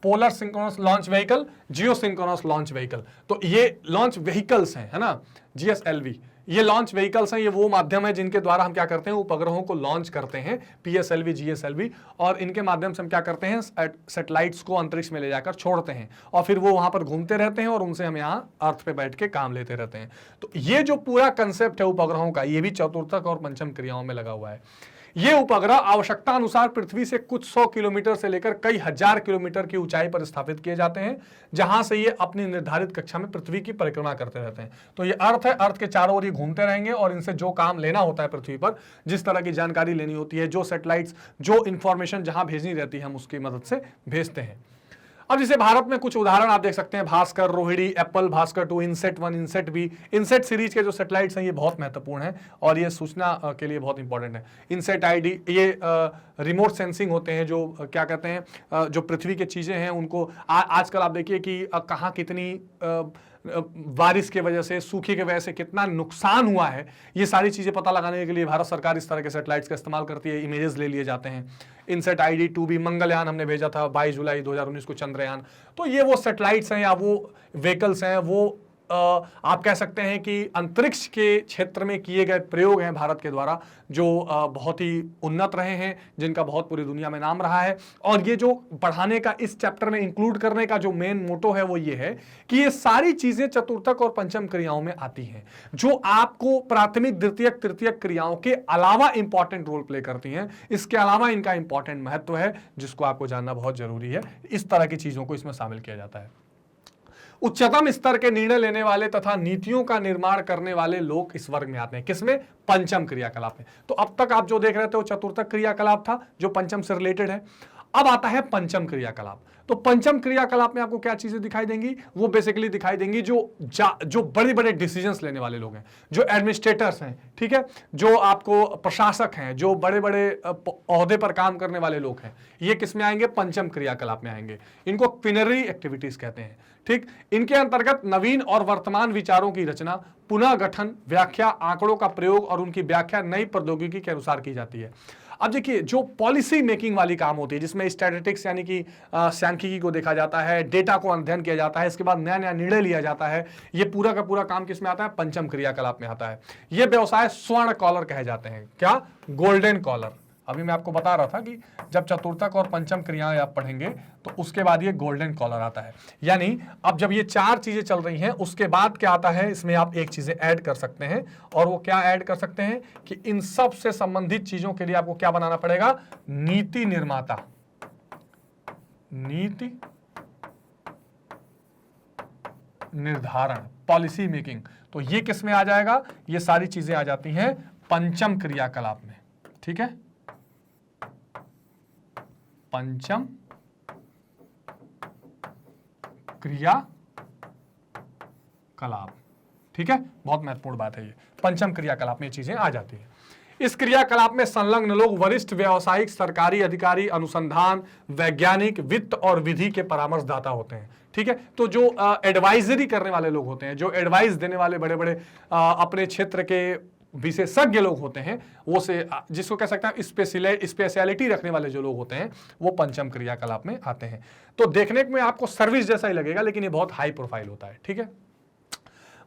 पोलर सिंक्रोनस लॉन्च व्हीकल, जियो सिंक्रोनस लॉन्च व्हीकल। तो ये लॉन्च व्हीकल्स हैं, है ना, GSLV, ये लॉन्च व्हीकल्स हैं। ये वो माध्यम है जिनके द्वारा हम क्या करते हैं, उपग्रहों को लॉन्च करते हैं, PSLV, GSLV, और इनके माध्यम से हम क्या करते हैं, सैटेलाइट्स को अंतरिक्ष में ले जाकर छोड़ते हैं, और फिर वो वहां पर घूमते रहते हैं और उनसे हम यहाँ अर्थ पे बैठ के काम लेते रहते हैं। तो ये जो पूरा कंसेप्ट है उपग्रहों का, ये भी चतुर्थक और पंचम क्रियाओं में लगा हुआ है। ये उपग्रह आवश्यकता अनुसार पृथ्वी से कुछ 100 किलोमीटर से लेकर कई हजार किलोमीटर की ऊंचाई पर स्थापित किए जाते हैं, जहां से ये अपनी निर्धारित कक्षा में पृथ्वी की परिक्रमा करते रहते हैं। तो ये अर्थ है, अर्थ के चारों ओर ये घूमते रहेंगे, और इनसे जो काम लेना होता है पृथ्वी पर, जिस तरह की जानकारी लेनी होती है, जो सैटेलाइट्स, जो इंफॉर्मेशन जहां भेजनी रहती है, हम उसकी मदद से भेजते हैं। अब जैसे भारत में कुछ उदाहरण आप देख सकते हैं, Bhaskar, Rohini, apple, Bhaskar 2, INSAT 1, INSAT B. INSAT series के जो सैटेलाइट्स हैं ये बहुत महत्वपूर्ण है और ये सूचना के लिए बहुत इंपॉर्टेंट है। इनसेट ID, ये रिमोट सेंसिंग होते हैं, जो क्या कहते हैं, जो पृथ्वी की चीजें हैं उनको आजकल आप देखिए कि कहाँ कितनी बारिश के वजह से, सूखे की वजह से कितना नुकसान हुआ है, ये सारी चीजें पता लगाने के लिए भारत सरकार इस तरह के सैटेलाइट्स का इस्तेमाल करती है। इमेजेस ले लिए जाते हैं। इनसेट ID 2B, मंगलयान हमने भेजा था 22 जुलाई 2019 को, चंद्रयान। तो ये वो सैटेलाइट्स हैं या वो व्हीकल्स हैं, वो आप कह सकते हैं कि अंतरिक्ष के क्षेत्र में किए गए प्रयोग हैं भारत के द्वारा, जो बहुत ही उन्नत रहे हैं, जिनका बहुत पूरी दुनिया में नाम रहा है। और ये जो पढ़ाने का, इस चैप्टर में इंक्लूड करने का जो मेन मोटो है वो ये है कि ये सारी चीजें चतुर्थक और पंचम क्रियाओं में आती हैं, जो आपको प्राथमिक, द्वितीयक, तृतीयक क्रियाओं के अलावा इंपॉर्टेंट रोल प्ले करती हैं। इसके अलावा इनका इंपॉर्टेंट महत्व है, जिसको आपको जानना बहुत जरूरी है। इस तरह की चीजों को इसमें शामिल किया जाता है। उच्चतम स्तर के निर्णय लेने वाले तथा नीतियों का निर्माण करने वाले लोग इस वर्ग में आते हैं। किसमें? पंचम क्रियाकलाप में। तो अब तक आप जो देख रहे थे वो चतुर्थक क्रियाकलाप था, जो पंचम से रिलेटेड है। अब आता है पंचम क्रियाकलाप। तो पंचम क्रियाकलाप में आपको क्या चीजें दिखाई देंगी? वो बेसिकली दिखाई देंगी जो बड़े बड़े डिसीजंस लेने वाले लोग हैं, जो एडमिनिस्ट्रेटर्स हैं, ठीक है, जो आपको प्रशासक हैं, जो बड़े बड़े ओहदे पर काम करने वाले लोग हैं, ये किस में आएंगे? पंचम क्रियाकलाप में आएंगे। इनको क्विनरी एक्टिविटीज कहते हैं, ठीक। इनके अंतर्गत नवीन और वर्तमान विचारों की रचना, पुनः गठन, व्याख्या, आंकड़ों का प्रयोग और उनकी व्याख्या नई प्रौद्योगिकी के अनुसार की जाती है। अब देखिए जो पॉलिसी मेकिंग वाली काम होती है जिसमें स्टैटिस्टिक्स यानी कि सांख्यिकी को देखा जाता है, डेटा को अध्ययन किया जाता है, इसके बाद नया नया निर्णय लिया जाता है, ये पूरा का पूरा काम किसमें आता है? पंचम क्रियाकलाप में आता है। ये व्यवसाय स्वर्ण कॉलर कहे जाते हैं। क्या? Golden collar. अभी मैं आपको बता रहा था कि जब चतुर्थक और पंचम क्रियाएं आप पढ़ेंगे तो उसके बाद ये गोल्डन कॉलर आता है। यानी अब जब ये चार चीजें चल रही हैं उसके बाद क्या आता है? इसमें आप एक चीजें ऐड कर सकते हैं, और वो क्या ऐड कर सकते हैं कि इन सब से संबंधित चीजों के लिए आपको क्या बनाना पड़ेगा? नीति निर्माता, नीति निर्धारण, पॉलिसी मेकिंग। तो ये किस में आ जाएगा? ये सारी चीजें आ जाती हैं पंचम क्रियाकलाप में। ठीक है, पंचम क्रियाकलाप। ठीक है, बहुत महत्वपूर्ण बात है ये। पंचम क्रियाकलाप में ये चीजें आ जाती हैं। इस क्रियाकलाप में संलग्न लोग वरिष्ठ व्यावसायिक, सरकारी अधिकारी, अनुसंधान, वैज्ञानिक, वित्त और विधि के परामर्शदाता होते हैं। ठीक है, तो जो एडवाइजरी करने वाले लोग होते हैं, जो एडवाइस देने वाले बड़े बड़े अपने क्षेत्र के विशेषज्ञ लोग होते हैं, वो से जिसको कह सकते हैं स्पेशलिटी रखने वाले जो लोग होते हैं, वो पंचम क्रियाकलाप में आते हैं। तो देखने में आपको सर्विस जैसा ही लगेगा, लेकिन ये बहुत हाई प्रोफाइल होता है। ठीक है,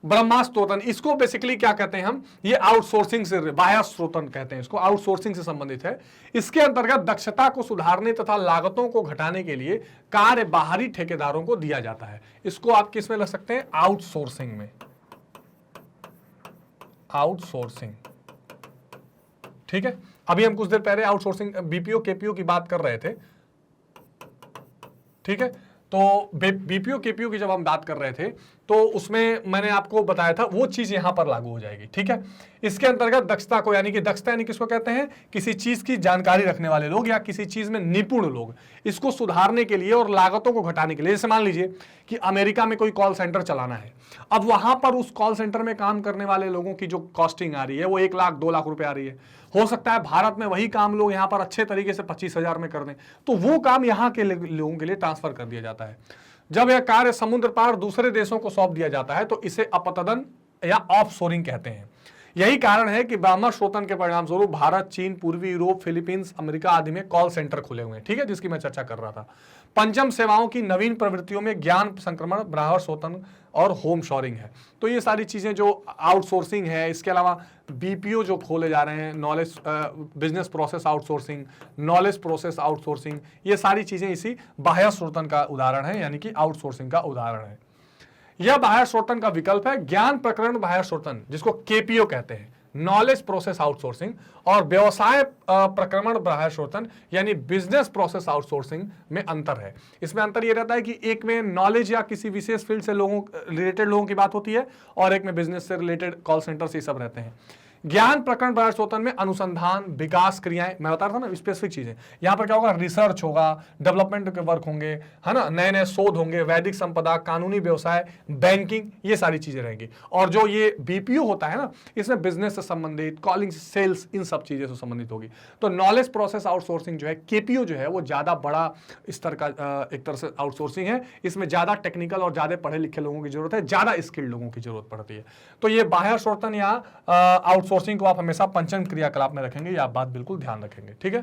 ब्रह्मास्त्रोतन, इसको बेसिकली क्या कहते हैं हम? ये आउटसोर्सिंग से, बाह्य स्रोतन कहते हैं इसको, आउटसोर्सिंग से संबंधित है। इसके अंतर्गत दक्षता को सुधारने तथा लागतों को घटाने के लिए कार्य बाहरी ठेकेदारों को दिया जाता है। इसको आप किस में लग सकते हैं? आउटसोर्सिंग में, आउटसोर्सिंग। ठीक है, अभी हम कुछ देर पहले आउटसोर्सिंग बीपीओ केपीओ की बात कर रहे थे। ठीक है, तो बीपीओ केपीओ की जब हम बात कर रहे थे तो उसमें मैंने आपको बताया था वो चीज यहां पर लागू हो जाएगी। ठीक है, इसके अंतर्गत दक्षता को, यानी कि दक्षता यानी किसको कहते हैं? किसी चीज की जानकारी रखने वाले लोग या किसी चीज में निपुण लोग, इसको सुधारने के लिए और लागतों को घटाने के लिए। जैसे मान लीजिए कि अमेरिका में कोई कॉल सेंटर चलाना है, अब वहां पर उस कॉल सेंटर में काम करने वाले लोगों की जो कॉस्टिंग आ रही है वो 1 लाख 2 लाख रुपए आ रही है। हो सकता है भारत में वही काम लोग यहां पर अच्छे तरीके से 25,000 में कर दें, तो वो काम यहां के लोगों के लिए ट्रांसफर कर दिया जाता है। जब यह कार्य समुद्र पार दूसरे देशों को सौंप दिया जाता है तो इसे अपतदन या ऑफशोरिंग कहते हैं। यही कारण है कि ब्रह्मास्त्रोतन के परिणाम स्वरूप भारत, चीन, पूर्वी यूरोप, फिलीपींस, अमेरिका आदि में कॉल सेंटर खुले हुए हैं। ठीक है, जिसकी मैं चर्चा कर रहा था। पंचम सेवाओं की नवीन प्रवृत्तियों में ज्ञान संक्रमण, ब्रह्मास्त्रोतन और होम शोरिंग है। तो ये सारी चीजें जो आउटसोर्सिंग है, इसके अलावा बीपीओ जो खोले जा रहे हैं, knowledge business process outsourcing, knowledge process outsourcing, ये सारी चीजें इसी बाह्य स्रोतन का उदाहरण है, यानी कि आउटसोर्सिंग का उदाहरण है। यह बाह्य स्रोतन का विकल्प है। ज्ञान प्रकरण बाह्य स्रोतन, जिसको केपीओ कहते हैं, नॉलेज प्रोसेस आउटसोर्सिंग, और व्यवसाय प्रक्रमण बाह्य स्रोतन यानी बिजनेस प्रोसेस आउटसोर्सिंग में अंतर है। इसमें अंतर यह रहता है कि एक में नॉलेज या किसी विशेष फील्ड से रिलेटेड लोगों की बात होती है, और एक में बिजनेस से रिलेटेड कॉल सेंटर से सब रहते हैं। ज्ञान प्रकरण बाह्य स्रोतन में अनुसंधान, विकास क्रियाएं, मैं बता रहा था ना स्पेसिफिक चीजें, यहां पर क्या होगा? रिसर्च होगा, डेवलपमेंट के वर्क होंगे, है ना, नए नए शोध होंगे, वैदिक संपदा, कानूनी व्यवसाय, बैंकिंग, ये सारी चीजें रहेंगी। और जो ये बीपीओ होता है ना, इसमें बिजनेस से संबंधित, कॉलिंग, सेल्स, इन सब चीजें से संबंधित होगी। तो नॉलेज प्रोसेस आउटसोर्सिंग जो है, केपीओ जो है, वो ज्यादा बड़ा स्तर का एक तरह से आउटसोर्सिंग है। इसमें ज्यादा टेक्निकल और ज्यादा पढ़े लिखे लोगों की जरूरत है, ज्यादा स्किल्ड लोगों की जरूरत पड़ती है। तो ये बाह्य स्रोतन या आउटसोर्सिंग को आप हमेशा पंचम क्रियाकलाप में रखेंगे, ये आप बात बिल्कुल ध्यान रखेंगे। ठीक है,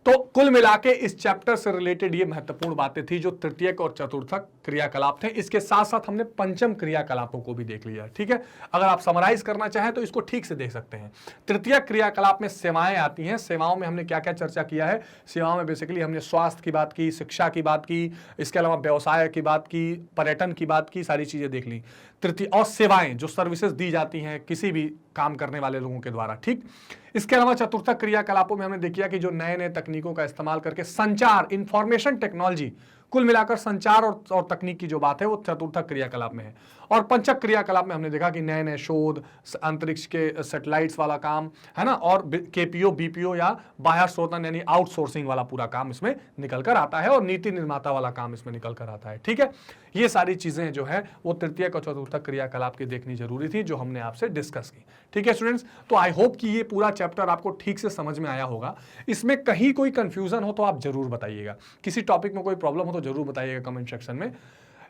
तो कुल मिलाके इस चैप्टर से रिलेटेड ये महत्वपूर्ण बातें थी जो तृतीयक और चतुर्थक क्रियाकलाप थे। इसके साथ साथ हमने पंचम क्रियाकलापों को भी देख लिया। ठीक है, अगर आप समराइज करना चाहें तो इसको ठीक से देख सकते हैं। तृतीयक क्रियाकलाप में सेवाएं आती हैं। सेवाओं में हमने क्या क्या चर्चा किया है? सेवाओं में बेसिकली हमने स्वास्थ्य की बात की, शिक्षा की बात की, इसके अलावा व्यवसाय की बात की, पर्यटन की बात की, सारी चीजें देख ली। तृतीय और सेवाएं जो सर्विसेज दी जाती हैं किसी भी काम करने वाले लोगों के द्वारा। ठीक, इसके अलावा चतुर्थक क्रियाकलापों में हमने देखा कि जो नए नए तकनीकों का इस्तेमाल करके संचार, इंफॉर्मेशन टेक्नोलॉजी, कुल मिलाकर संचार और तकनीक की जो बात है वो चतुर्थक क्रियाकलाप में है। और पंचक क्रियाकलाप में हमने देखा कि नए नए शोध, अंतरिक्ष के सैटेलाइट्स वाला काम, है ना, और केपीओ, बीपीओ या बाह्य स्रोतन यानी आउटसोर्सिंग वाला पूरा काम इसमें निकल कर आता है, और नीति निर्माता वाला काम इसमें निकल कर आता है। ठीक है, ये सारी चीजें जो है वो तृतीयक और चतुर्थक क्रियाकलाप की देखनी जरूरी थी, जो हमने आपसे डिस्कस की। ठीक है स्टूडेंट्स, तो आई होप कि ये पूरा चैप्टर आपको ठीक से समझ में आया होगा। इसमें कहीं कोई कंफ्यूजन हो तो आप जरूर बताइएगा, किसी टॉपिक में कोई प्रॉब्लम हो तो जरूर बताइएगा कमेंट सेक्शन में।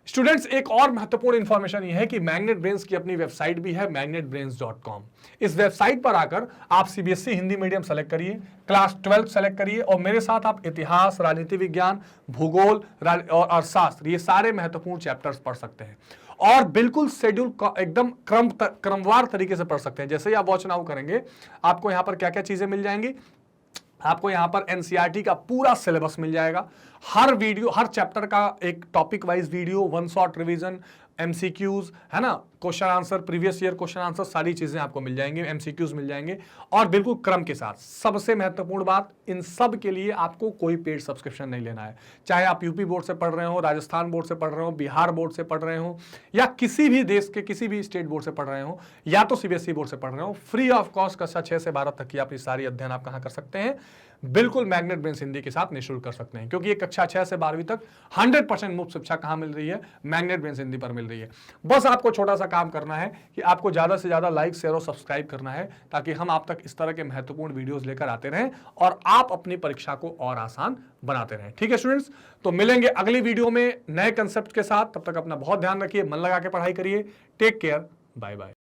स्टूडेंट्स, एक और महत्वपूर्ण इंफॉर्मेशन यह है कि मैग्नेट ब्रेन्स की अपनी वेबसाइट भी है, magnetbrains.com। इस वेबसाइट पर आकर आप सीबीएसई हिंदी मीडियम सेलेक्ट करिए, क्लास 12 सेलेक्ट करिए और मेरे साथ आप इतिहास, राजनीति विज्ञान, भूगोल और अर्थशास्त्र, ये सारे महत्वपूर्ण चैप्टर्स पढ़ सकते हैं और बिल्कुल शेड्यूल एकदम क्रमवार तरीके से पढ़ सकते हैं। जैसे ही आप वॉच नाउ करेंगे, आपको यहां पर क्या क्या चीजें मिल जाएंगी। आपको यहां पर एनसीईआरटी का पूरा सिलेबस मिल जाएगा, हर वीडियो, हर चैप्टर का एक topic wise video, one shot revision, MCQs, है ना, question answer, previous year question answer, सारी चीजें आपको मिल जाएंगे, एमसीक्यूज मिल जाएंगे और बिल्कुल क्रम के साथ। सबसे महत्वपूर्ण बात, इन सब के लिए आपको कोई पेड सब्सक्रिप्शन नहीं लेना है। चाहे आप यूपी बोर्ड से पढ़ रहे हो, राजस्थान बोर्ड से पढ़ रहे हो, बिहार बोर्ड से पढ़ रहे हो या किसी भी देश के किसी भी स्टेट बोर्ड से पढ़ रहे हो या तो सीबीएसई बोर्ड से पढ़ रहे हो, फ्री ऑफ कॉस्ट कक्षा 6 से 12 तक की अपनी सारी अध्ययन आप कहां कर सकते हैं, बिल्कुल मैग्नेट ब्रेन्स हिंदी के साथ निःशुल्क कर सकते हैं। क्योंकि ये कक्षा 6 से 12वीं तक 100% मुफ्त शिक्षा कहां मिल रही है, मैग्नेट ब्रेन्स हिंदी पर मिल रही है। बस आपको छोटा सा काम करना है कि आपको ज्यादा से ज्यादा लाइक, शेयर और सब्सक्राइब करना है, ताकि हम आप तक इस तरह के महत्वपूर्ण वीडियोस लेकर आते रहें और आप अपनी परीक्षा को और आसान बनाते रहें। ठीक है स्टूडेंट्स, तो मिलेंगे अगली वीडियो में नए कंसेप्ट के साथ। तब तक अपना बहुत ध्यान रखिए, मन लगा के पढ़ाई करिए। Take care, bye bye.